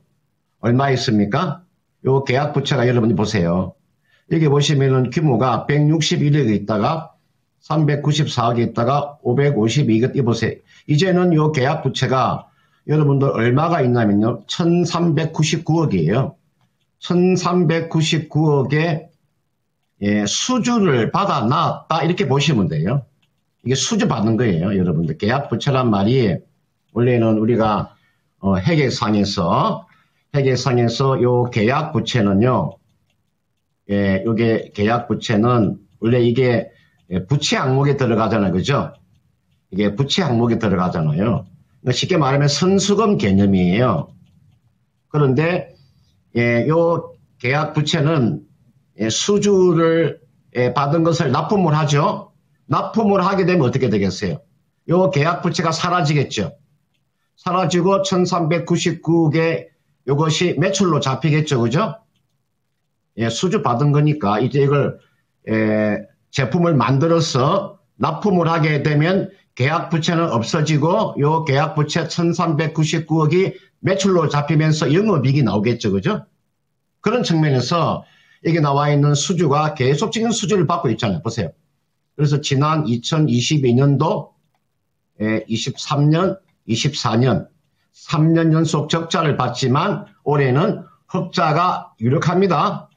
얼마 있습니까? 요 계약 부채가 여러분이 보세요. 여기 보시면은 규모가 161억이 있다가 394억이 있다가 552억 보세요. 이제는 요 계약 부채가 여러분들 얼마가 있냐면요. 1399억이에요. 1399억의 수주를 받아놨다 이렇게 보시면 돼요. 이게 수주 받는 거예요. 여러분들 계약 부채란 말이 원래는 우리가 회계상에서 요 계약 부채는요. 요게 계약 부채는 원래 이게 부채 항목에 들어가잖아요. 그죠? 이게 부채 항목에 들어가잖아요. 쉽게 말하면 선수금 개념이에요. 그런데 요 계약 부채는 수주를 받은 것을 납품을 하죠. 납품을 하게 되면 어떻게 되겠어요? 요 계약 부채가 사라지겠죠. 사라지고 1399억에 요것이 매출로 잡히겠죠. 그죠? 수주 받은 거니까 이제 이걸 제품을 만들어서 납품을 하게 되면 계약 부채는 없어지고 요 계약 부채 1399억이 매출로 잡히면서 영업이익이 나오겠죠. 그죠? 그런 측면에서 여기 나와 있는 수주가 계속적인 수주를 받고 있잖아요. 보세요. 그래서 지난 2022년도 23년, 24년 3년 연속 적자를 봤지만 올해는 흑자가 유력합니다.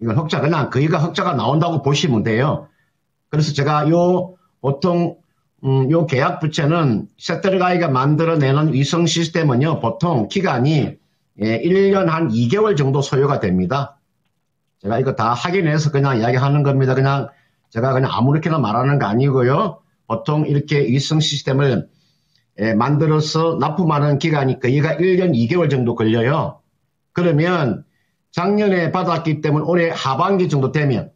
이건 흑자 그냥 거의가 흑자가 나온다고 보시면 돼요. 그래서 제가 보통 요 계약 부채는 세트르가이가 만들어내는 위성 시스템은요, 보통 기간이 1년 한 2개월 정도 소요가 됩니다. 제가 이거 다 확인해서 그냥 이야기하는 겁니다. 그냥 제가 그냥 아무렇게나 말하는 거 아니고요. 보통 이렇게 위성 시스템을 만들어서 납품하는 기간이 거의가 1년 2개월 정도 걸려요. 그러면 작년에 받았기 때문에 올해 하반기 정도 되면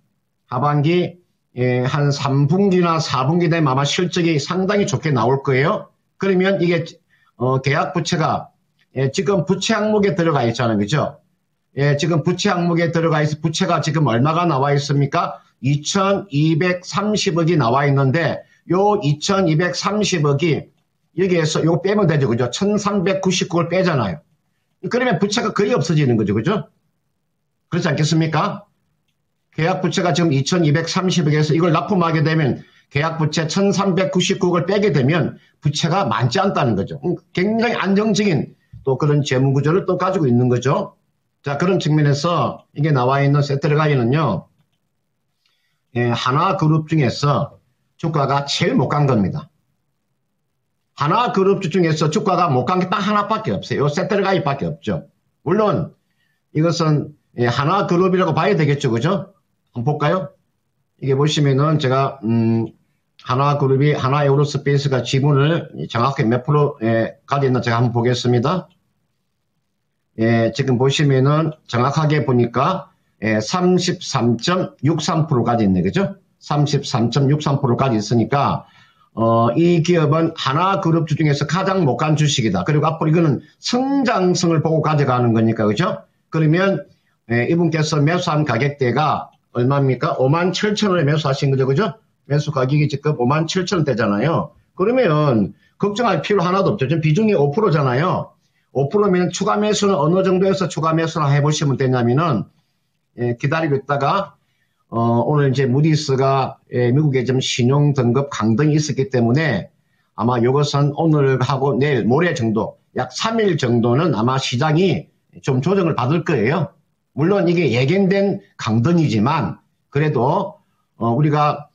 하반기 한 3분기나 4분기 되면 아마 실적이 상당히 좋게 나올 거예요. 그러면 이게 계약 부채가 지금 부채 항목에 들어가 있잖아요. 그죠? 지금 부채 항목에 들어가 있어 부채가 지금 얼마가 나와 있습니까? 2230억이 나와 있는데 요 2230억이 여기에서 요거 빼면 되죠. 그죠? 1399을 빼잖아요. 그러면 부채가 거의 없어지는 거죠. 그죠? 그렇지 않겠습니까? 계약 부채가 지금 2230억에서 이걸 납품하게 되면 계약 부채 1399억을 빼게 되면 부채가 많지 않다는 거죠. 굉장히 안정적인 또 그런 재무 구조를 또 가지고 있는 거죠. 자, 그런 측면에서 이게 나와 있는 세트르가이는요, 하나그룹 중에서 주가가 제일 못 간 겁니다. 하나그룹 중에서 주가가 못 간 게 딱 하나밖에 없어요. 요 세트르가이밖에 없죠. 물론 이것은 하나그룹이라고 봐야 되겠죠. 그죠? 한번 볼까요? 이게 보시면은 제가 하나그룹이 하나에우로스페이스가 지분을 정확히 몇 프로 가지고 있나 제가 한번 보겠습니다. 지금 보시면은 정확하게 보니까 33.63% 가지고 있네. 그죠? 33.63%까지 있으니까 이 기업은 하나그룹 중에서 가장 못 간 주식이다. 그리고 앞으로 이거는 성장성을 보고 가져가는 거니까. 그죠? 그러면 이분께서 매수한 가격대가 얼마입니까? 57,000원에 매수하신 거죠. 그죠? 매수 가격이 지금 57,000원대잖아요. 그러면 걱정할 필요 하나도 없죠. 지금 비중이 5%잖아요. 5%면 추가 매수는 어느 정도에서 추가 매수를 해보시면 되냐면은 기다리고 있다가 오늘 이제 무디스가 미국에 좀 신용 등급 강등이 있었기 때문에 아마 이것은 오늘하고 내일 모레 정도 약 3일 정도는 아마 시장이 좀 조정을 받을 거예요. 물론 이게 예견된 강등이지만 그래도 우리가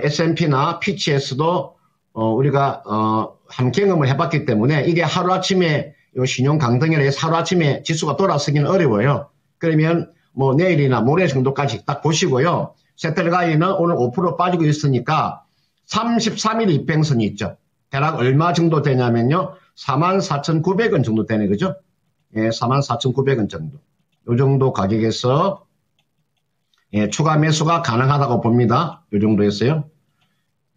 S&P나 PCS도 우리가 한 경험을 해봤기 때문에 이게 하루아침에 요 신용 강등이라 해서 하루아침에 지수가 돌아서기는 어려워요. 그러면 뭐 내일이나 모레 정도까지 딱 보시고요. 세트가이는 오늘 5% 빠지고 있으니까 33일 이평선이 있죠. 대략 얼마 정도 되냐면요. 44,900원 정도 되네, 그죠? 예, 44,900원 정도. 요 정도 가격에서 예, 추가 매수가 가능하다고 봅니다. 요 정도였어요.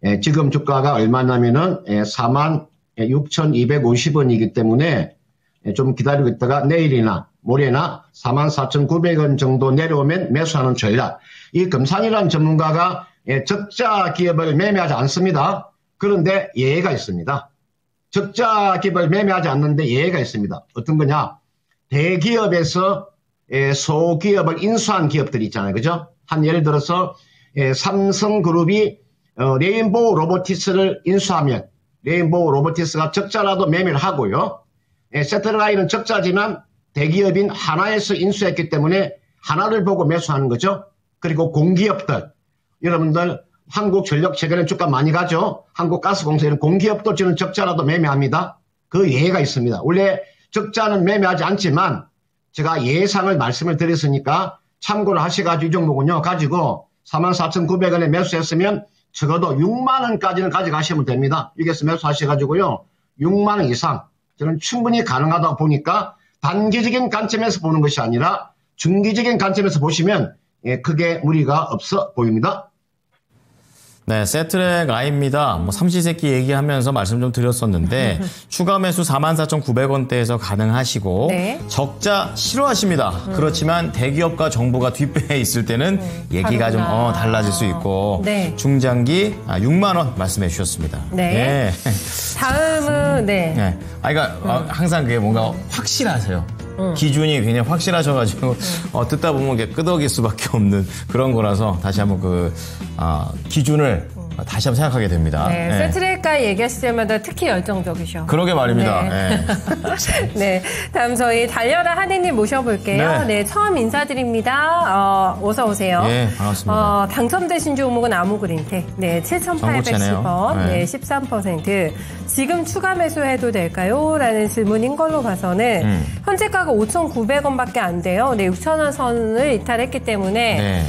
예, 지금 주가가 얼마냐면은 예, 46,250원이기 때문에 예, 좀 기다리고 있다가 내일이나 모레나 44,900원 정도 내려오면 매수하는 전략. 이 금산이라는 전문가가 예, 적자 기업을 매매하지 않습니다. 그런데 예외가 있습니다. 적자 기업을 매매하지 않는데 예외가 있습니다. 어떤 거냐? 대기업에서 소기업을 인수한 기업들이 있잖아요. 그죠? 한 예를 들어서 삼성그룹이 레인보우 로보티스를 인수하면 레인보우 로보티스가 적자라도 매매를 하고요. 세트라이는 적자지만 대기업인 하나에서 인수했기 때문에 하나를 보고 매수하는 거죠. 그리고 공기업들, 여러분들 한국전력 최근에 주가 많이 가죠. 한국가스공사 이런 공기업도 저는 적자라도 매매합니다. 그 예외가 있습니다. 원래 적자는 매매하지 않지만 제가 예상을 말씀을 드렸으니까 참고를 하셔가지고 이 종목은요 가지고 44,900원에 매수했으면 적어도 6만원까지는 가져가시면 됩니다. 여기서 매수하셔가지고요 6만원 이상 저는 충분히 가능하다고 보니까 단기적인 관점에서 보는 것이 아니라 중기적인 관점에서 보시면 크게 무리가 없어 보입니다. 네, 세트랙 아입니다. 뭐 삼시세끼 얘기하면서 말씀 좀 드렸었는데 추가 매수 44,900원대에서 가능하시고 네. 적자 싫어하십니다. 그렇지만 대기업과 정부가 뒷배에 있을 때는 얘기가 좀 달라질 수 있고 네. 중장기 6만 원 말씀해 주셨습니다. 네. 다음은 네. 네. 그러니까 항상 그게 뭔가 확실하세요. 기준이 굉장히 확실하셔가지고 듣다 보면 끄덕일 수밖에 없는 그런 거라서 다시 한번 기준을 다시 한번 생각하게 됩니다. 네, 네. 세트랙가 얘기하실 때마다 특히 열정적이셔. 그러게 말입니다. 네. 네. 네, 다음 저희 달려라 하느님 모셔볼게요. 네. 네, 처음 인사드립니다. 어서 오세요. 예, 반갑습니다. 당첨되신 종목은 아모그린텍. 네, 7,810원. 네. 네, 13%. 지금 추가 매수해도 될까요? 라는 질문인 걸로 봐서는 현재가가 5,900원밖에 안 돼요. 네, 6,000원 선을 이탈했기 때문에 네.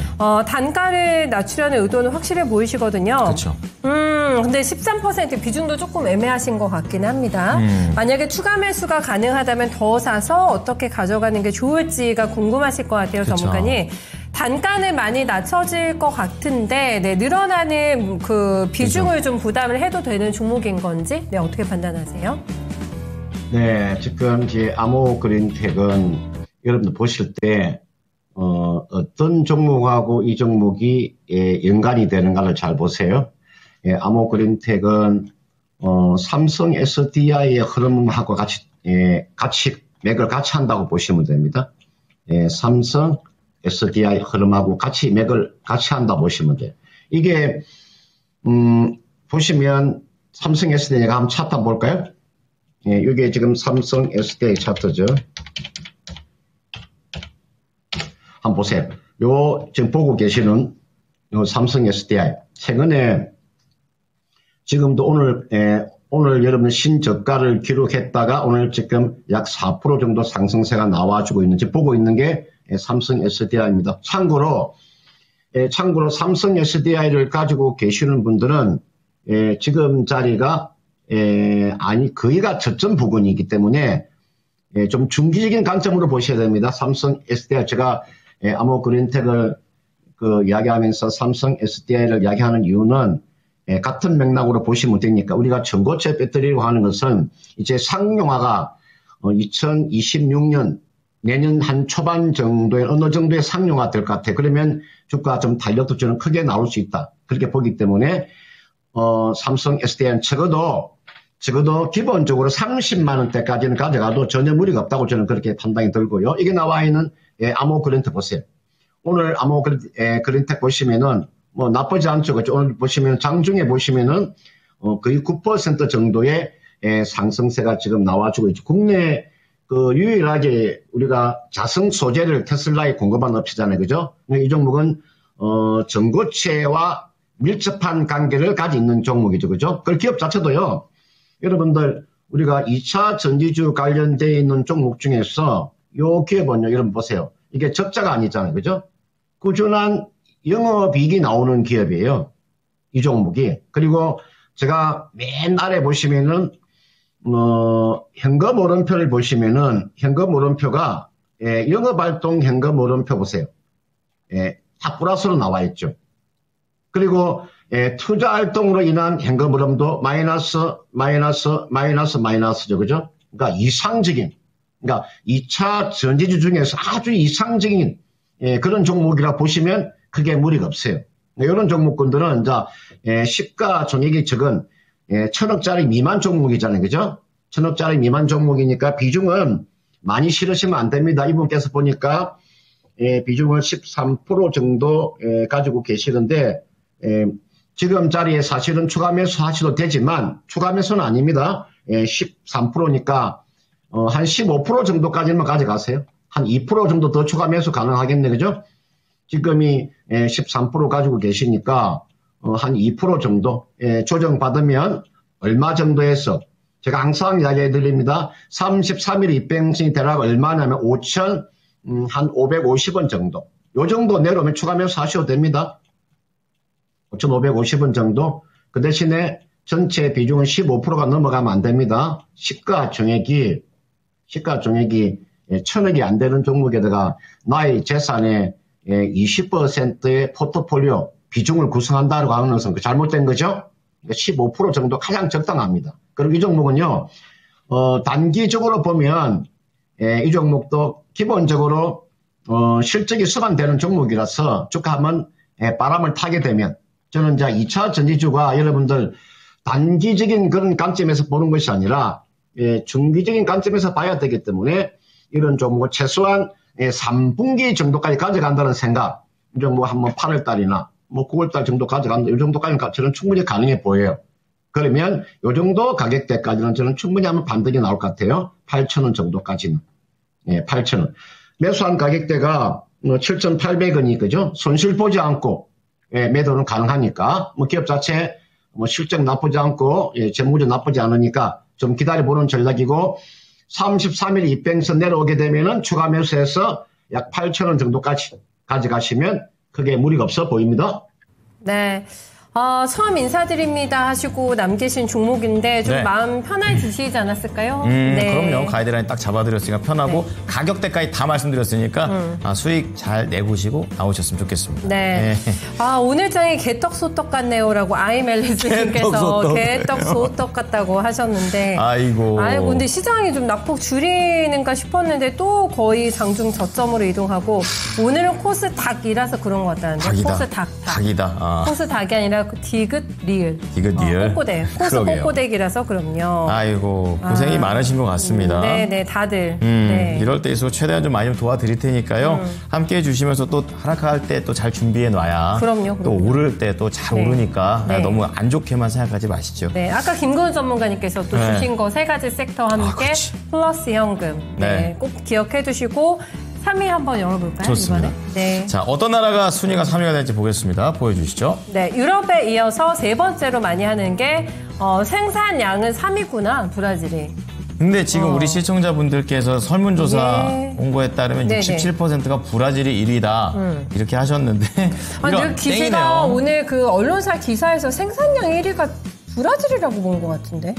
단가를 낮추려는 의도는 확실해 보이시거든요. 그렇죠. 근데 13% 비중도 조금 애매하신 것 같긴 합니다. 만약에 추가 매수가 가능하다면 더 사서 어떻게 가져가는 게 좋을지가 궁금하실 것 같아요, 그쵸. 전문가님. 단가는 많이 낮춰질 것 같은데, 네, 늘어나는 그 비중을 좀 부담을 해도 되는 종목인 건지, 네, 어떻게 판단하세요? 네, 지금 이제 아모그린텍은 여러분들 보실 때 어떤 종목하고 이 종목이 연관이 되는가를 잘 보세요. 아모그린텍은 삼성 SDI의 흐름하고 같이 맥을 같이 한다고 보시면 됩니다. 삼성 SDI 흐름하고 같이 맥을 같이 한다 보시면 돼요. 이게 보시면 삼성 SDI가 한번 차트 한번 볼까요? 이게 지금 삼성 SDI 차트죠. 한번 보세요. 요 지금 보고 계시는 요 삼성 SDI 최근에 지금도 오늘 여러분 신저가를 기록했다가 오늘 지금 약 4% 정도 상승세가 나와주고 있는지 보고 있는 게 삼성 SDI입니다. 참고로 삼성 SDI를 가지고 계시는 분들은 지금 자리가 거의가 저점 부근이기 때문에 좀 중기적인 관점으로 보셔야 됩니다. 삼성 SDI 제가 아모그린텍을 이야기하면서 삼성 SDI를 이야기하는 이유는 같은 맥락으로 보시면 되니까 우리가 전고체 배터리라고 하는 것은 이제 상용화가 2026년 내년 한 초반 정도에 어느 정도의 상용화 될 것 같아요. 그러면 주가 좀 탄력도 저는 크게 나올 수 있다. 그렇게 보기 때문에 삼성 SDI는 적어도 기본적으로 30만 원대까지는 가져가도 전혀 무리가 없다고 저는 그렇게 판단이 들고요. 이게 나와 있는 아모그린텍 보세요. 오늘 아모그린텍 보시면은 뭐 나쁘지 않죠. 그렇죠? 오늘 보시면 장중에 보시면은 거의 9% 정도의 상승세가 지금 나와주고 있죠. 국내 유일하게 우리가 자성 소재를 테슬라에 공급한 업체잖아요. 그죠? 이 종목은 전고체와 밀접한 관계를 가지고 있는 종목이죠. 그죠? 그 기업 자체도요. 여러분들 우리가 2차 전지주 관련되어 있는 종목 중에서 요 기업은요. 여러분 보세요. 이게 적자가 아니잖아요. 그죠? 꾸준한 영업이익이 나오는 기업이에요. 이 종목이. 그리고 제가 맨 아래 보시면은 현금 오름표를 보시면은 현금 오름표가 영업활동 현금 오름표 보세요. 다 플러스로 나와 있죠. 그리고 투자활동으로 인한 현금 오름도 마이너스죠. 그죠? 그러니까 이상적인, 그러니까 2차 전지주 중에서 아주 이상적인 그런 종목이라 보시면 크게 무리가 없어요. 이런 종목군들은 이제 시가 종액이 적은 1,000억짜리 미만 종목이잖아요. 그죠? 1,000억짜리 미만 종목이니까 비중은 많이 실으시면 안 됩니다. 이분께서 보니까 비중을 13% 정도 가지고 계시는데 지금 자리에 사실은 추가 매수 하셔도 되지만 추가 매수는 아닙니다. 13%니까 한 15% 정도까지만 가져가세요. 한 2% 정도 더 추가 매수 가능하겠네. 그죠? 지금이 13% 가지고 계시니까 한 2% 정도 조정받으면 얼마 정도에서 제가 항상 이야기해 드립니다. 33일 입병신이 대략 얼마냐면 5,550원 정도. 요 정도 내려오면 추가 매수 하셔도 됩니다. 5,550원 정도. 그 대신에 전체 비중은 15%가 넘어가면 안 됩니다. 시가 종액이 1,000억이 안 되는 종목에다가 나의 재산의 20%의 포트폴리오 비중을 구성한다고 하는 것은 잘못된 거죠. 15% 정도 가장 적당합니다. 그리고 이 종목은요, 단기적으로 보면 이 종목도 기본적으로 실적이 수반되는 종목이라서 주가 한번 바람을 타게 되면 저는 이제 2차 전지주가 여러분들 단기적인 그런 관점에서 보는 것이 아니라 중기적인 관점에서 봐야 되기 때문에 이런 종목을 최소한 3분기 정도까지 가져간다는 생각, 이 종목 한번 8월달이나 뭐 9월달 정도 가져간다, 이 정도까지는 저는 충분히 가능해 보여요. 그러면 이 정도 가격대까지는 저는 충분히 하면 반등이 나올 것 같아요. 8,000원 정도까지는. 8,000원. 매수한 가격대가 7,800원이 그죠? 손실 보지 않고 매도는 가능하니까 뭐 기업 자체 뭐 실적 나쁘지 않고 재무구조 나쁘지 않으니까 좀 기다려보는 전략이고 33일 입병선 내려오게 되면은 추가 매수해서 약 8,000원 정도까지 가져가시면 크게 무리가 없어 보입니다. 네. 처음 인사드립니다 하시고 남기신 종목인데 좀 네. 마음 편해지시지 않았을까요? 네. 그럼요. 가이드라인 딱 잡아드렸으니까 편하고 네. 가격대까지 다 말씀드렸으니까 수익 잘 내보시고 나오셨으면 좋겠습니다. 네. 오늘 장이 개떡소떡 같네요라고 아이멜리스님께서 개떡소떡 같다고 하셨는데. 아이고. 근데 시장이 좀 낙폭 줄이는가 싶었는데 또 거의 장중 저점으로 이동하고 오늘은 코스닥이라서 그런 것 같다는데. 닭이다. 코스닥. 닭이다. 코스닥이 아니라 디귿 리을. 디귿 리을. 꼬꼬댁. 코스 꼬꼬댁이라서 그럼요. 아이고 고생이 많으신 것 같습니다. 네네 다들. 네. 이럴 때일수록 최대한 좀 많이 도와드릴 테니까요. 함께 해주시면서 또 하락할 때 또 잘 준비해 놔야 그럼요. 또 오를 때 또 잘 네. 오르니까 네. 너무 안 좋게만 생각하지 마시죠. 네, 아까 김건우 전문가님께서 또 네. 주신 거 세 가지 섹터와 함께 그렇지. 플러스 현금. 네, 네. 꼭 기억해 두시고 3위 한번 열어볼까요? 좋습니다. 이번에? 네. 자, 어떤 나라가 순위가 3위가 될지 보겠습니다. 보여주시죠. 네, 유럽에 이어서 세 번째로 많이 하는 게 생산량은 3위구나, 브라질이. 근데 지금 우리 시청자분들께서 설문조사 네. 온 거에 따르면 네네. 67%가 브라질이 1위다. 이렇게 하셨는데. 아니, 이거 기세가 땡이네요. 오늘 그 언론사 기사에서 생산량 1위가 브라질이라고 본 것 같은데.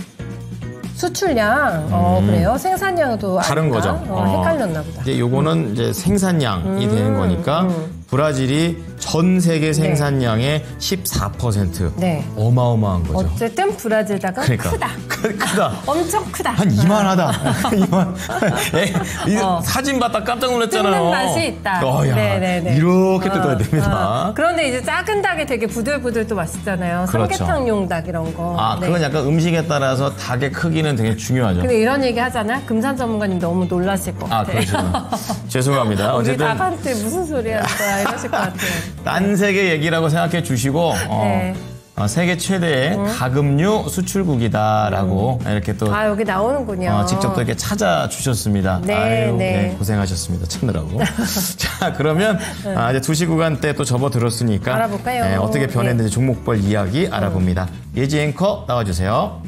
수출량, 그래요? 생산량도 다른 아닐까? 거죠. 헷갈렸나 보다. 이제 요거는 이제 생산량이 되는 거니까 브라질이 전 세계 생산량의 14%. 네. 어마어마한 거죠. 어쨌든 브라질다가 그러니까. 크다. 크다. 엄청 크다. 한 이만하다. 이만. 사진 봤다 깜짝 놀랐잖아요. 뜯는 맛이 있다. 야, 네네네. 이렇게 뜯어야 됩니다. 그런데 이제 작은 닭이 되게 부들부들 또 맛있잖아요. 그렇죠. 삼계탕용 닭 이런 거. 네. 그건 약간 음식에 따라서 닭의 크기는 되게 중요하죠. 근데 이런 얘기 하잖아요. 금산 전문가님 너무 놀라실 것 같아요. 그렇죠. 죄송합니다. 우리 어쨌든 닭한테 무슨 소리 하는 거야 이러실 것 같아요. 딴 세계 얘기라고 생각해 주시고 네. 세계 최대의 가금류 수출국이다라고 이렇게 또 여기 나오는군요. 직접 또 이렇게 찾아주셨습니다. 네, 네. 고생하셨습니다. 찾느라고. 자, 그러면 이제 2시 구간 때 또 접어들었으니까 알아볼까요? 어떻게 변했는지 종목별 이야기 알아봅니다. 예지 앵커 나와주세요.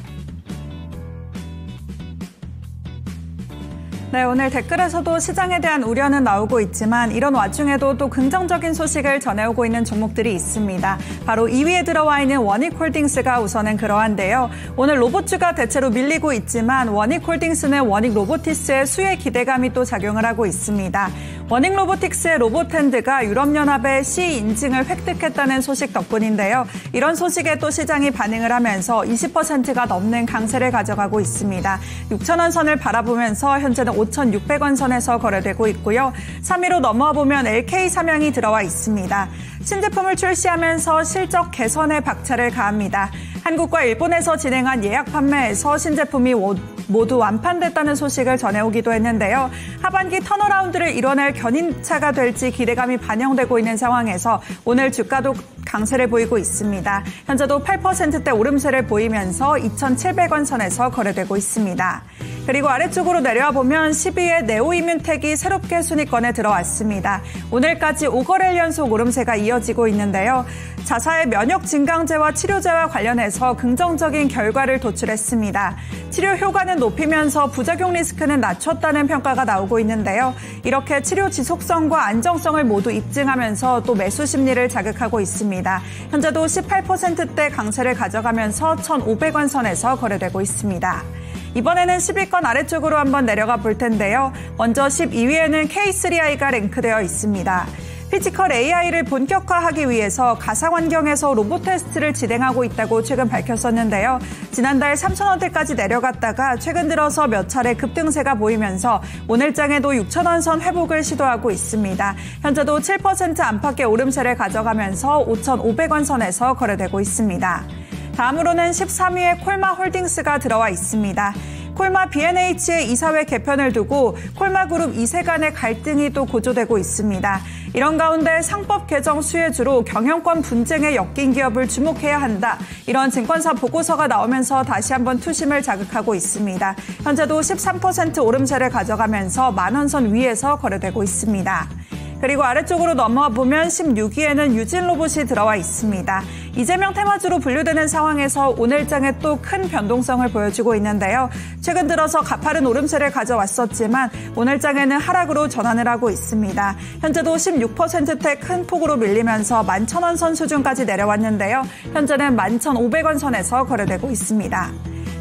네, 오늘 댓글에서도 시장에 대한 우려는 나오고 있지만 이런 와중에도 또 긍정적인 소식을 전해오고 있는 종목들이 있습니다. 바로 2위에 들어와 있는 원익홀딩스가 우선은 그러한데요. 오늘 로봇주가 대체로 밀리고 있지만 원익홀딩스는 원익로보티스의 수혜 기대감이 또 작용을 하고 있습니다. 원익로보틱스의 로봇핸드가 유럽연합의 C 인증을 획득했다는 소식 덕분인데요. 이런 소식에 또 시장이 반응을 하면서 20%가 넘는 강세를 가져가고 있습니다. 6,000원 선을 바라보면서 현재는 5,600원 선에서 거래되고 있고요. 3위로 넘어와 보면 LK 삼양이 들어와 있습니다. 신제품을 출시하면서 실적 개선에 박차를 가합니다. 한국과 일본에서 진행한 예약 판매에서 신제품이 모두 완판됐다는 소식을 전해오기도 했는데요. 하반기 턴어라운드를 이뤄낼 견인차가 될지 기대감이 반영되고 있는 상황에서 오늘 주가도 강세를 보이고 있습니다. 현재도 8%대 오름세를 보이면서 2,700원 선에서 거래되고 있습니다. 그리고 아래쪽으로 내려와 보면 12회 네오이뮨텍이 새롭게 순위권에 들어왔습니다. 오늘까지 5거래일 연속 오름세가 이어지고 있는데요. 자사의 면역 증강제와 치료제와 관련해서 긍정적인 결과를 도출했습니다. 치료 효과는 높이면서 부작용 리스크는 낮췄다는 평가가 나오고 있는데요. 이렇게 치료 지속성과 안정성을 모두 입증하면서 또 매수 심리를 자극하고 있습니다. 현재도 18%대 강세를 가져가면서 1,500원 선에서 거래되고 있습니다. 이번에는 10위권 아래쪽으로 한번 내려가 볼 텐데요. 먼저 12위에는 K3i가 랭크되어 있습니다. 피지컬 AI를 본격화하기 위해서 가상환경에서 로봇 테스트를 진행하고 있다고 최근 밝혔었는데요. 지난달 3,000원대까지 내려갔다가 최근 들어서 몇 차례 급등세가 보이면서 오늘장에도 6,000원 선 회복을 시도하고 있습니다. 현재도 7% 안팎의 오름세를 가져가면서 5,500원 선에서 거래되고 있습니다. 다음으로는 13위에 콜마홀딩스가 들어와 있습니다. 콜마 B&H의 이사회 개편을 두고 콜마그룹 2세 간의 갈등이 또 고조되고 있습니다. 이런 가운데 상법 개정 수혜주로 경영권 분쟁에 엮인 기업을 주목해야 한다. 이런 증권사 보고서가 나오면서 다시 한번 투심을 자극하고 있습니다. 현재도 13% 오름세를 가져가면서 만원선 위에서 거래되고 있습니다. 그리고 아래쪽으로 넘어와 보면 16위에는 유진로봇이 들어와 있습니다. 이재명 테마주로 분류되는 상황에서 오늘장에 또 큰 변동성을 보여주고 있는데요. 최근 들어서 가파른 오름세를 가져왔었지만 오늘장에는 하락으로 전환을 하고 있습니다. 현재도 16%대 큰 폭으로 밀리면서 11,000원 선 수준까지 내려왔는데요. 현재는 11,500원 선에서 거래되고 있습니다.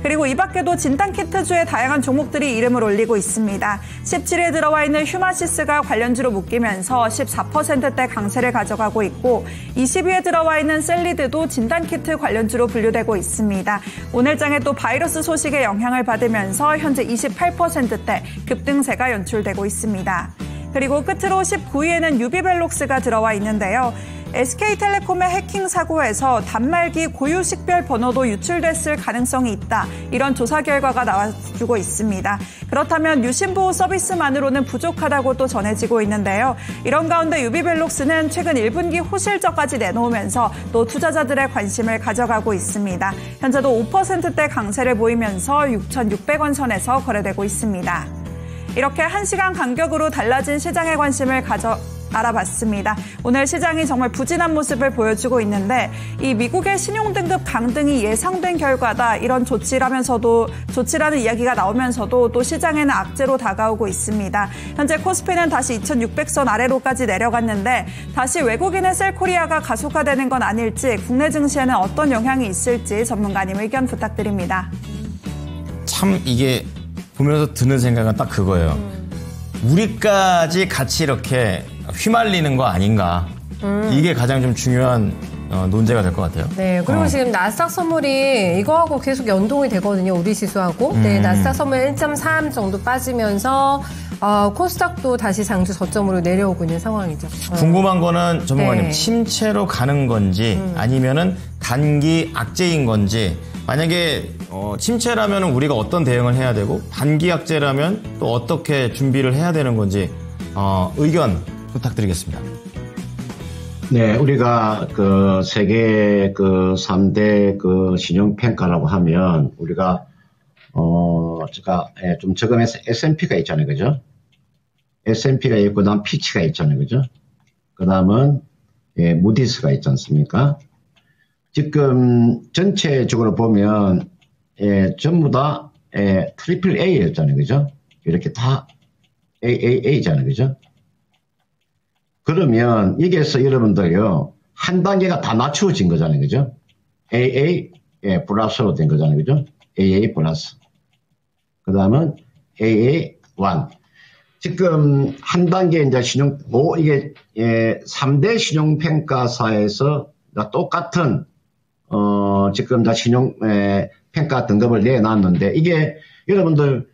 그리고 이 밖에도 진단키트주의 다양한 종목들이 이름을 올리고 있습니다. 17위에 들어와 있는 휴마시스가 관련주로 묶이면서 14%대 강세를 가져가고 있고 20위에 들어와 있는 셀리드도 진단키트 관련주로 분류되고 있습니다. 오늘장에 또 바이러스 소식의 영향을 받으면서 현재 28%대 급등세가 연출되고 있습니다. 그리고 끝으로 19위에는 유비벨록스가 들어와 있는데요. SK텔레콤의 해킹 사고에서 단말기 고유 식별 번호도 유출됐을 가능성이 있다. 이런 조사 결과가 나와주고 있습니다. 그렇다면 유심보호 서비스만으로는 부족하다고 또 전해지고 있는데요. 이런 가운데 유비벨록스는 최근 1분기 호실적까지 내놓으면서 또 투자자들의 관심을 가져가고 있습니다. 현재도 5%대 강세를 보이면서 6,600원 선에서 거래되고 있습니다. 이렇게 1시간 간격으로 달라진 시장의 관심을 알아봤습니다. 오늘 시장이 정말 부진한 모습을 보여주고 있는데 이 미국의 신용등급 강등이 예상된 결과다. 이런 조치라는 이야기가 나오면서도 또 시장에는 악재로 다가오고 있습니다. 현재 코스피는 다시 2600선 아래로까지 내려갔는데 다시 외국인의 셀코리아가 가속화되는 건 아닐지 국내 증시에는 어떤 영향이 있을지 전문가님 의견 부탁드립니다. 참 이게 보면서 드는 생각은 딱 그거예요. 우리까지 같이 이렇게 휘말리는 거 아닌가. 이게 가장 좀 중요한 논제가 될 것 같아요. 네, 그리고 지금 나스닥 선물이 이거하고 계속 연동이 되거든요. 우리 지수하고. 네, 나스닥 선물 1.3 정도 빠지면서 코스닥도 다시 장주 저점으로 내려오고 있는 상황이죠. 궁금한 거는 전문가님 네. 침체로 가는 건지 아니면은 단기 악재인 건지 만약에 침체라면 우리가 어떤 대응을 해야 되고 단기 악재라면 또 어떻게 준비를 해야 되는 건지 의견 부탁드리겠습니다. 네, 우리가 그 세계 그 3대 그 신용평가라고 하면 우리가 제가 좀 적으면서 S&P가 있잖아요, 그죠? S&P가 있고 그다음 피치가 있잖아요, 그죠? 그다음은 무디스가 있지 않습니까? 지금 전체적으로 보면 전부 다 트리플 A였잖아요, 그죠? 이렇게 다 AAA잖아요. 그죠? 그러면 여기에서 여러분들요, 한 단계가 다 낮추어진 거잖아요. 그죠? AA 플러스로 된 거잖아요. 그죠? AA 플러스. 그 다음은 AA1. 지금 한 단계 이제 이게 3대 신용평가사에서 똑같은 지금 다 신용평가 등급을 내놨는데, 이게 여러분들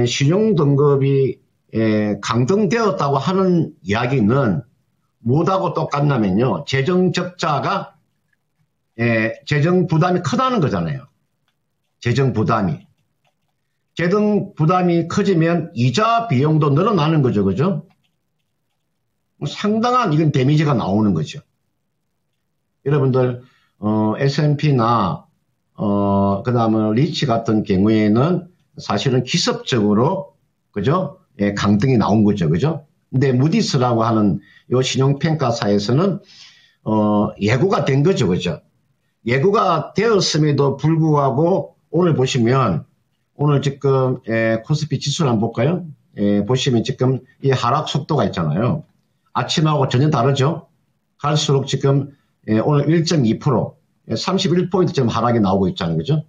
신용등급이 강등되었다고 하는 이야기는 뭐하고 똑같냐면요, 재정적자가 재정 부담이 크다는 거잖아요. 재정 부담이 커지면 이자 비용도 늘어나는 거죠. 그죠? 상당한 이건 데미지가 나오는 거죠. 여러분들 S&P나 그 다음에 리치 같은 경우에는 사실은 기습적으로 그죠? 강등이 나온 거죠. 그죠? 근데 무디스라고 하는 요 신용평가사에서는 예고가 된 거죠. 그죠? 예고가 되었음에도 불구하고 오늘 보시면 오늘 지금 코스피 지수를 한번 볼까요? 보시면 지금 이 하락 속도가 있잖아요. 아침하고 전혀 다르죠? 갈수록 지금 오늘 1.2% 31포인트쯤 하락이 나오고 있잖아요. 그죠?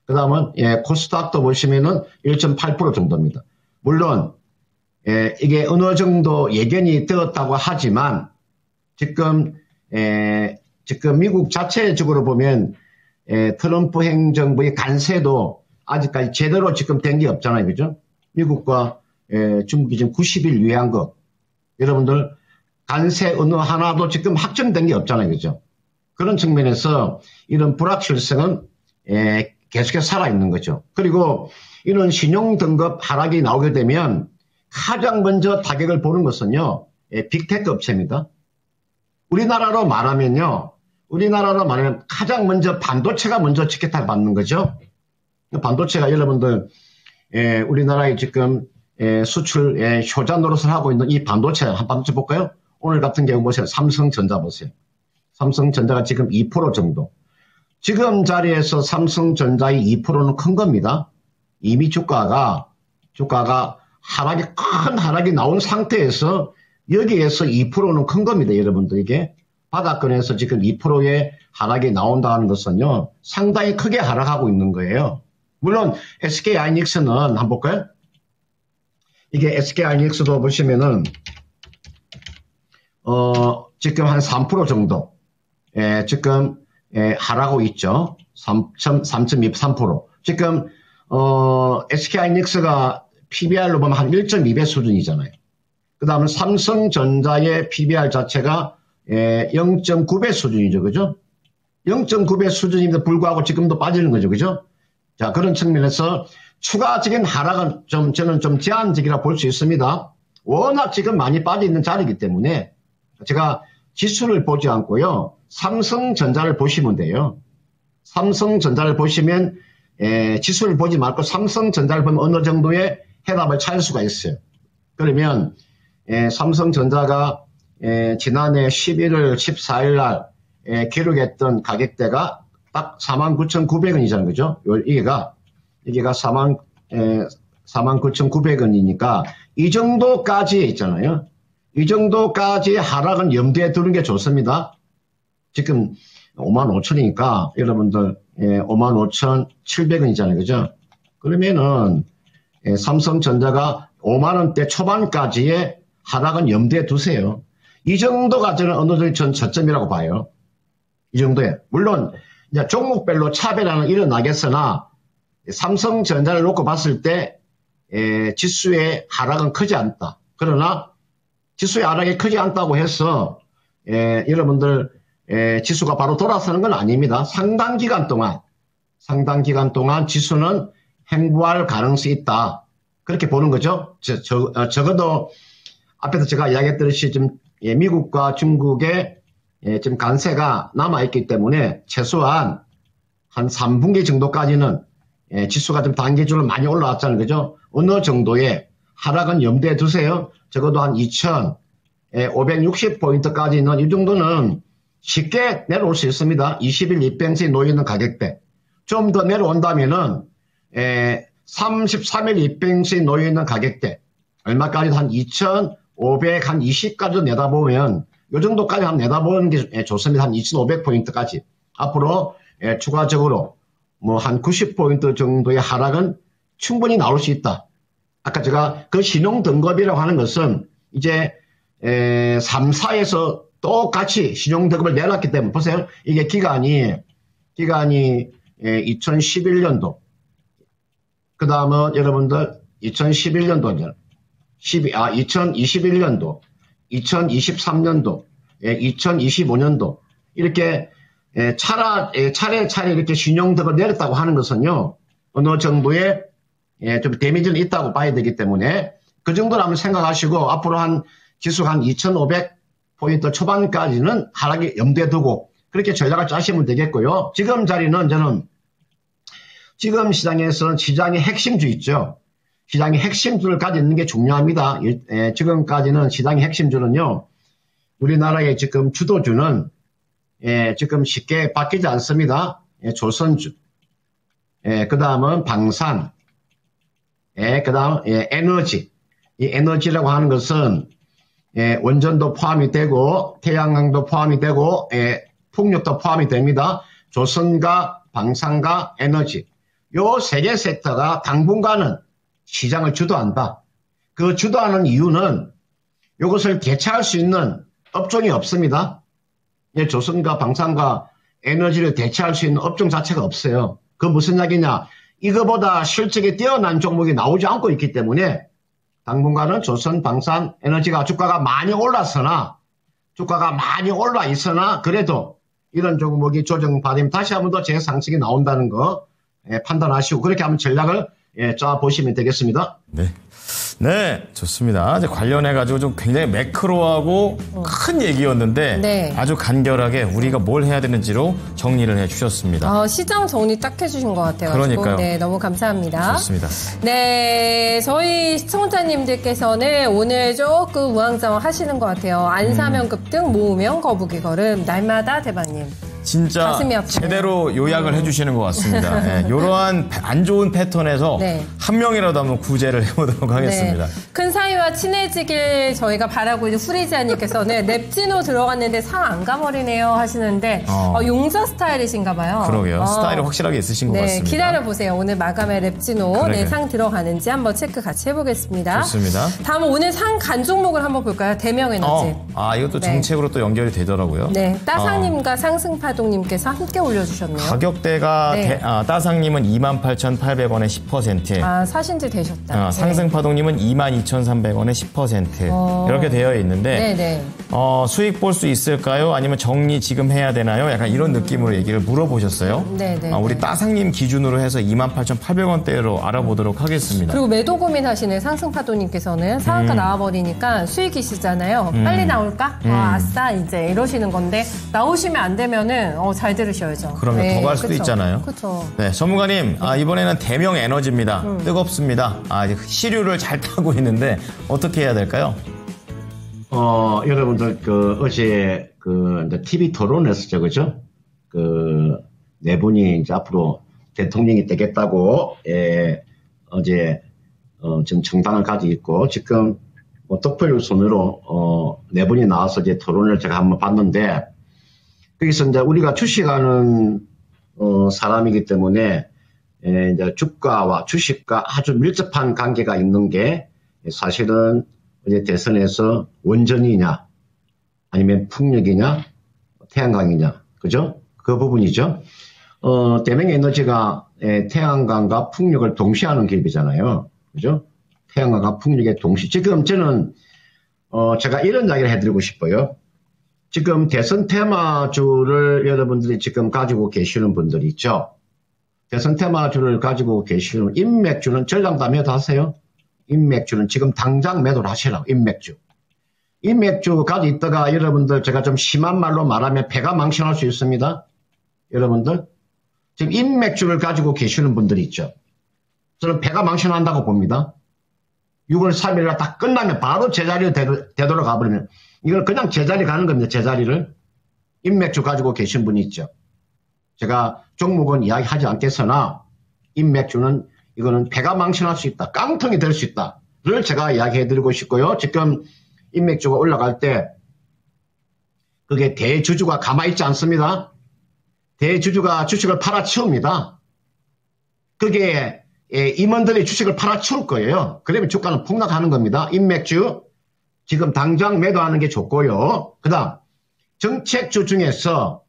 그 다음은 코스닥도 보시면은 1.8% 정도입니다. 물론 이게 어느 정도 예견이 되었다고 하지만 지금 미국 자체적으로 보면 트럼프 행정부의 관세도 아직까지 제대로 지금 된 게 없잖아요. 그죠? 미국과 중국이 지금 90일 유예한 것. 여러분들 관세 어느 하나도 지금 확정된 게 없잖아요. 그죠? 그런 측면에서 이런 불확실성은 계속해서 살아있는 거죠. 그리고 이런 신용등급 하락이 나오게 되면 가장 먼저 타격을 보는 것은요, 빅테크 업체입니다. 우리나라로 말하면 가장 먼저 반도체가 먼저 직격탄을 받는 거죠. 반도체가 여러분들 우리나라에 지금 수출 효자 노릇을 하고 있는 이 반도체 한 반도체 볼까요? 오늘 같은 경우 보세요. 삼성전자 보세요. 삼성전자가 지금 2% 정도. 지금 자리에서 삼성전자의 2%는 큰 겁니다. 이미 주가가 큰 하락이 나온 상태에서 여기에서 2%는 큰 겁니다. 여러분들 이게 바닥권에서 지금 2%의 하락이 나온다는 것은요, 상당히 크게 하락하고 있는 거예요. 물론 SK 하이닉스는 한번 볼까요? 이게 SK 하이닉스도 보시면은 지금 한 3% 정도 지금 하락하고 있죠. 3.23%. 지금 SK 하이닉스가 PBR로 보면 한 1.2배 수준이잖아요. 그 다음에 삼성전자의 PBR 자체가 0.9배 수준이죠. 그죠? 0.9배 수준임에도 불구하고 지금도 빠지는 거죠. 그죠? 자, 그런 측면에서 추가적인 하락은 저는 좀 제한적이라 볼 수 있습니다. 워낙 지금 많이 빠져 있는 자리이기 때문에 제가 지수를 보지 않고요. 삼성전자를 보시면 돼요. 삼성전자를 보시면 지수를 보지 말고 삼성전자를 보면 어느 정도의 해답을 찾을 수가 있어요. 그러면 삼성전자가 지난해 11월 14일 날 기록했던 가격대가 딱 49,900원이잖아요. 그죠? 여기가 49,900원이니까 이 정도까지 있잖아요. 이 정도까지 하락은 염두에 두는 게 좋습니다. 지금 55,000이니까 여러분들 55,700원이잖아요. 그죠? 그러면은 삼성전자가 5만원대 초반까지의 하락은 염두에 두세요. 이 정도가 저는 어느 정도 전 저점이라고 봐요. 이 정도에. 물론 이제 종목별로 차별화는 일어나겠으나 삼성전자를 놓고 봤을 때 지수의 하락은 크지 않다. 그러나 지수의 하락이 크지 않다고 해서 여러분들 지수가 바로 돌아서는 건 아닙니다. 상당 기간 동안 지수는 행보할 가능성이 있다. 그렇게 보는 거죠. 적어도 앞에서 제가 이야기했듯이 지금 미국과 중국의 지금 관세가 남아있기 때문에 최소한 한 3분기 정도까지는 지수가 좀 단계적으로 많이 올라왔잖아요. 그죠? 어느 정도의 하락은 염두에 두세요. 적어도 한 2,560포인트까지는 이 정도는 쉽게 내려올 수 있습니다. 20일 입병세에 놓여있는 가격대. 좀 더 내려온다면은 33일 입병세에 놓여있는 가격대. 얼마까지 한 2,520까지 내다보면 요 정도까지 한 내다보는 게 좋습니다. 한 2,500포인트까지. 앞으로 추가적으로 뭐 한 90포인트 정도의 하락은 충분히 나올 수 있다. 아까 제가 그 신용 등급이라고 하는 것은 이제 3, 4에서 똑같이 신용 등급을 내놨기 때문에 보세요. 이게 기간이 2011년도 그 다음은 여러분들 2011년도 2021년도 2023년도 2025년도 이렇게 차례 이렇게 신용등급을 내렸다고 하는 것은요 어느 정도의 좀 데미지는 있다고 봐야 되기 때문에 그 정도라면 생각하시고 앞으로 한 지수 한 2,500포인트 초반까지는 하락이 염두에 두고 그렇게 전략을 짜시면 되겠고요. 지금 자리는 저는 지금 시장에서는 시장의 핵심주 있죠. 시장의 핵심주를 가지고 있는 게 중요합니다. 지금까지는 시장의 핵심주는요. 우리나라의 지금 주도주는 지금 쉽게 바뀌지 않습니다. 조선주, 그 다음은 방산, 그 다음 에너지. 이 에너지라고 하는 것은 원전도 포함이 되고 태양광도 포함이 되고 풍력도 포함이 됩니다. 조선과 방산과 에너지. 요 세 개 섹터가 당분간은 시장을 주도한다. 그 주도하는 이유는 이것을 대체할 수 있는 업종이 없습니다. 조선과 방산과 에너지를 대체할 수 있는 업종 자체가 없어요. 그 무슨 이야기냐? 이거보다 실적이 뛰어난 종목이 나오지 않고 있기 때문에 당분간은 조선, 방산, 에너지가 주가가 많이 올라 있으나 그래도 이런 종목이 조정받으면 다시 한 번 더 재상승이 나온다는 거 판단하시고 그렇게 한번 전략을 짜보시면 되겠습니다. 네, 좋습니다. 이제 관련해가지고 좀 굉장히 매크로하고 큰 얘기였는데 네. 아주 간결하게 우리가 뭘 해야 되는지로 정리를 해주셨습니다. 시장 정리 딱 해주신 것 같아요. 그러니까요. 네, 너무 감사합니다. 좋습니다. 네, 저희 시청자님들께서는 오늘 조금 우왕좌왕 하시는 것 같아요. 안 사면 급등, 모으면 거북이 걸음, 날마다 대박님. 진짜 가슴이 아프네요. 제대로 요약을 해주시는 것 같습니다. 네, 이러한 안 좋은 패턴에서 네. 한 명이라도 한번 구제를 해보도록 하겠습니다. 네. 큰 사이와 친해지길 저희가 바라고 있는 후리지아님께서는 nep지노 들어갔는데 상 안 가버리네요 하시는데 용자 스타일이신가 봐요. 그러게요. 스타일이 확실하게 있으신 것 같습니다. 기다려보세요. 오늘 마감에 nep지노 그러게. 상 들어가는지 한번 체크 같이 해보겠습니다. 좋습니다. 다음은 오늘 상 간 종목을 한번 볼까요? 대명에너지. 이것도 네. 정책으로 또 연결이 되더라고요. 네, 따상님과 상승파동님께서 함께 올려주셨네요. 가격대가 네. 따상님은 28,800원에 10%. 사신지 되셨다. 상승파동님은 22,300원에 10% 이렇게 되어 있는데 네네. 수익 볼 수 있을까요? 아니면 정리 지금 해야 되나요? 약간 이런 느낌으로 얘기를 물어보셨어요. 네네. 우리 따상님 기준으로 해서 28,800원대로 알아보도록 하겠습니다. 그리고 매도 고민하시는 상승파도님께서는 상한가 나와버리니까 수익이시잖아요. 빨리 나올까? 아싸 이제 이러시는 건데 나오시면 안 되면은 잘 들으셔야죠. 그러면 더 갈 수도 있잖아요. 그렇죠. 네, 전문가님 이번에는 대명 에너지입니다. 뜨겁습니다. 시류를 잘 타고 있는데 어떻게 해야 될까요? 여러분들 어제 이제 TV 토론에서 그죠? 네 분이 이제 앞으로 대통령이 되겠다고 어제 지금 정당을 가지고 있고 지금 덕분을 손으로 네 분이 나와서 이제 토론을 제가 한번 봤는데 거기서 이제 우리가 주식하는 사람이기 때문에 이제 주가와 주식과 아주 밀접한 관계가 있는 게 사실은 어제 대선에서 원전이냐 아니면 풍력이냐 태양광이냐 그죠? 그 부분이죠. 대명에너지가 태양광과 풍력을 동시에 하는 기업이잖아요. 그죠? 태양광과 풍력의 동시. 지금 저는 제가 이런 이야기를 해드리고 싶어요. 지금 대선 테마주를 여러분들이 지금 가지고 계시는 분들이 있죠. 대선 테마주를 가지고 계시는 인맥주는 전량다 매도하세요. 인맥주는 지금 당장 매도를 하시라고. 인맥주 가지고 있다가 여러분들 제가 좀 심한 말로 말하면 배가 망신할 수 있습니다. 여러분들 지금 인맥주를 가지고 계시는 분들이 있죠. 저는 배가 망신한다고 봅니다. 6월 3일날 딱 끝나면 바로 제자리로 되돌아가 버리면 이건 그냥 제자리 가는 겁니다. 제자리를. 인맥주 가지고 계신 분이 있죠. 제가 종목은 이야기하지 않겠으나 인맥주는 이거는 배가 망신할 수 있다. 깡통이 될 수 있다. 를 제가 이야기해드리고 싶고요. 지금 인맥주가 올라갈 때 그게 대주주가 가만히 있지 않습니다. 대주주가 주식을 팔아치웁니다. 그게 임원들이 주식을 팔아치울 거예요. 그러면 주가는 폭락하는 겁니다. 인맥주 지금 당장 매도하는 게 좋고요. 그 다음 정책주 중에서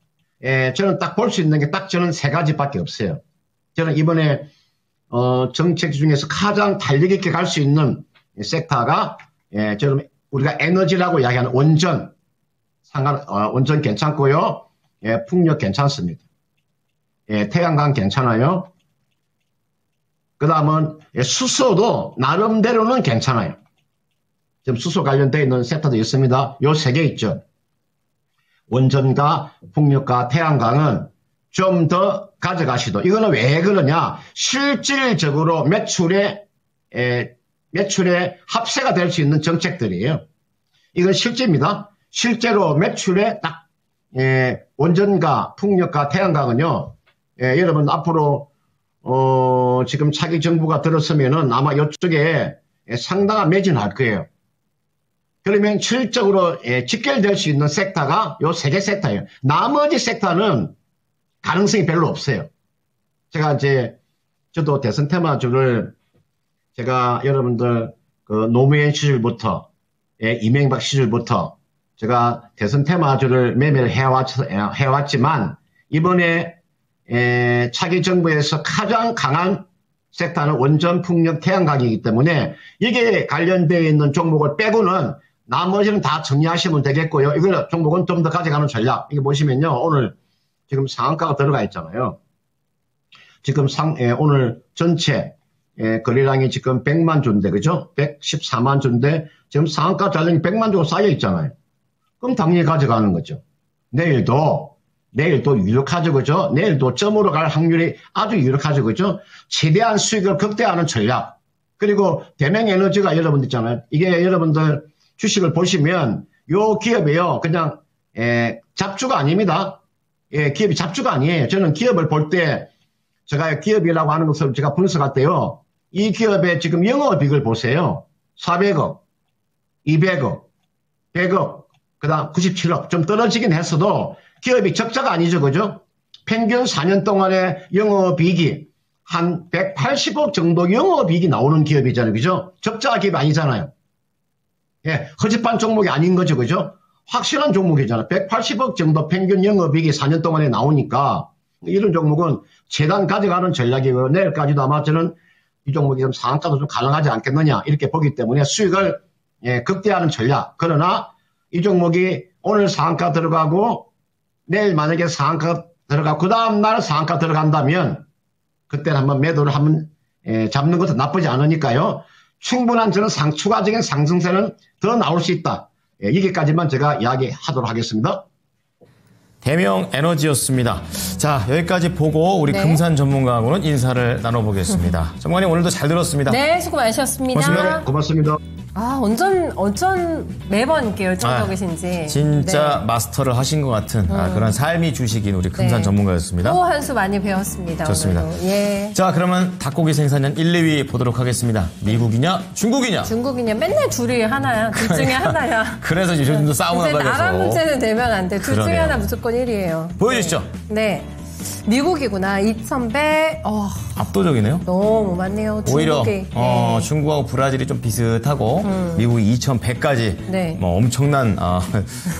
저는 딱 볼 수 있는 게 딱 저는 세 가지밖에 없어요. 저는 이번에 정책주 중에서 가장 달력 있게 갈 수 있는 섹터가 저는 우리가 에너지라고 이야기하는 원전 원전 괜찮고요. 풍력 괜찮습니다. 태양광 괜찮아요. 그 다음은 수소도 나름대로는 괜찮아요. 지금 수소 관련되어 있는 섹터도 있습니다. 요 세 개 있죠. 원전과 풍력과 태양광은 좀 더 가져가시도. 이거는 왜 그러냐? 실질적으로 매출에 합세가 될 수 있는 정책들이에요. 이건 실제입니다. 실제로 매출에 딱 원전과 풍력과 태양광은요. 여러분 앞으로 지금 차기 정부가 들었으면은 아마 이쪽에 상당한 매진할 거예요. 그러면 실질적으로 직결될 수 있는 섹터가 요 세 개 섹터예요. 나머지 섹터는 가능성이 별로 없어요. 제가 저도 대선 테마주를 제가 여러분들 그 노무현 시절부터 이명박 시절부터 제가 대선 테마주를 매매를 해왔지만 이번에 차기 정부에서 가장 강한 섹터는 원전, 풍력, 태양광이기 때문에 이게 관련되어 있는 종목을 빼고는 나머지는 다 정리하시면 되겠고요. 이걸 종목은 좀 더 가져가는 전략. 이게 보시면요. 오늘 지금 상한가가 들어가 있잖아요. 지금 오늘 전체 거래량이 지금 100만 주인데, 그죠? 114만 주인데 지금 상한가 잔량이 100만 주가 쌓여 있잖아요. 그럼 당연히 가져가는 거죠. 내일도 유력하죠, 그죠? 내일도 점으로 갈 확률이 아주 유력하죠, 그죠? 최대한 수익을 극대화하는 전략. 그리고 대명에너지가 여러분들 있잖아요. 이게 여러분들 주식을 보시면 요 기업이요, 그냥 잡주가 아닙니다. 기업이 잡주가 아니에요. 저는 기업을 볼 때 제가 기업이라고 하는 것을 제가 분석할 때요, 이 기업의 지금 영업이익을 보세요. 400억, 200억, 100억, 그 다음 97억. 좀 떨어지긴 했어도 기업이 적자가 아니죠, 그죠? 평균 4년 동안의 영업이익이 한 180억 정도 영업이익이 나오는 기업이잖아요, 그죠? 적자 기업이 아니잖아요. 허접한 종목이 아닌 거죠, 그죠? 확실한 종목이잖아요. 180억 정도 평균 영업이익이 4년 동안에 나오니까 이런 종목은 재단 가져가는 전략이고 내일까지도 아마 저는 이 종목이 좀 상한가도 좀 가능하지 않겠느냐 이렇게 보기 때문에 수익을 극대화하는 전략. 그러나 이 종목이 오늘 상한가 들어가고 내일 만약에 상한가 들어가고 그 다음날 상한가 들어간다면 그때는 한번 매도를 한번 잡는 것도 나쁘지 않으니까요. 충분한 저는 추가적인 상승세는 더 나올 수 있다. 여기까지만 제가 이야기하도록 하겠습니다. 대명 에너지였습니다. 자, 여기까지 보고 우리 금산 전문가하고는 인사를 나눠보겠습니다. 전문가님 오늘도 잘 들었습니다. 네, 수고 많으셨습니다. 고맙습니다. 어쩐 매번 이렇게 열정적이신지. 진짜 마스터를 하신 것 같은 그런 삶이 주식인 우리 금산 전문가였습니다. 또 한 수 많이 배웠습니다. 좋습니다. 예. 자, 그러면 닭고기 생산량 1, 2위 보도록 하겠습니다. 미국이냐, 중국이냐? 중국이냐, 맨날 둘이 하나야. 둘 중에 하나야. 그래서 요즘도 싸움을 이제 가져서. 나라 문제는 되면 안 돼. 둘 중에 그러네요. 하나 무조건 1위예요. 보여주시죠. 네. 미국이구나. 2,100. 압도적이네요. 너무 많네요. 오히려 중국이. 중국하고 브라질이 좀 비슷하고 미국이 2,100까지 네. 엄청난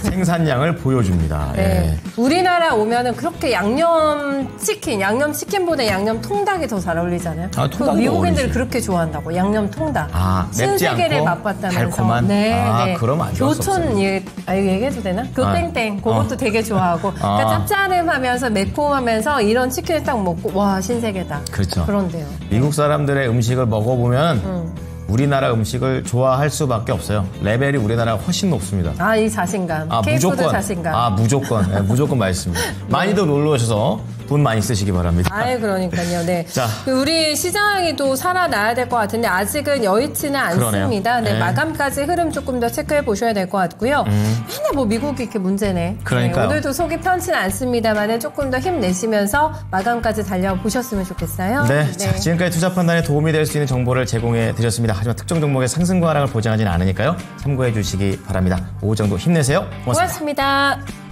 생산량을 보여줍니다. 네. 예. 우리나라 오면은 그렇게 양념치킨보다 양념 통닭이 더 잘 어울리잖아요. 통닭도 미국인들이 어울리지. 그렇게 좋아한다고. 양념 통닭. 맵지 신세계를 않고 맛봤다면서. 달콤한. 네. 그럼 안 좋을 수 교촌 없어요. 얘기해도 되나? 교땡땡. 그것도 되게 좋아하고. 그러니까 짭짤하면서 매콤하면서 이런 치킨을 딱 먹고 와 신세계다. 그렇죠. 그런데요. 미국 사람들의 음식을 먹어보면 우리나라 음식을 좋아할 수밖에 없어요. 레벨이 우리나라가 훨씬 높습니다. 이 자신감. K푸드 무조건. 자신감. 무조건. 네, 무조건 맛있습니다. 많이들 놀러 오셔서 돈 많이 쓰시기 바랍니다. 그러니까요. 네. 자. 우리 시장이 또 살아나야 될 것 같은데 아직은 여의치는 않습니다. 네, 네. 마감까지 흐름 조금 더 체크해 보셔야 될 것 같고요. 맨날 미국이 이렇게 문제네. 그러니까요. 네, 오늘도 속이 편치는 않습니다만 조금 더 힘내시면서 마감까지 달려보셨으면 좋겠어요. 네. 자, 지금까지 투자 판단에 도움이 될 수 있는 정보를 제공해 드렸습니다. 하지만 특정 종목의 상승과 하락을 보장하지는 않으니까요. 참고해 주시기 바랍니다. 오후 정도 힘내세요. 고맙습니다. 고맙습니다.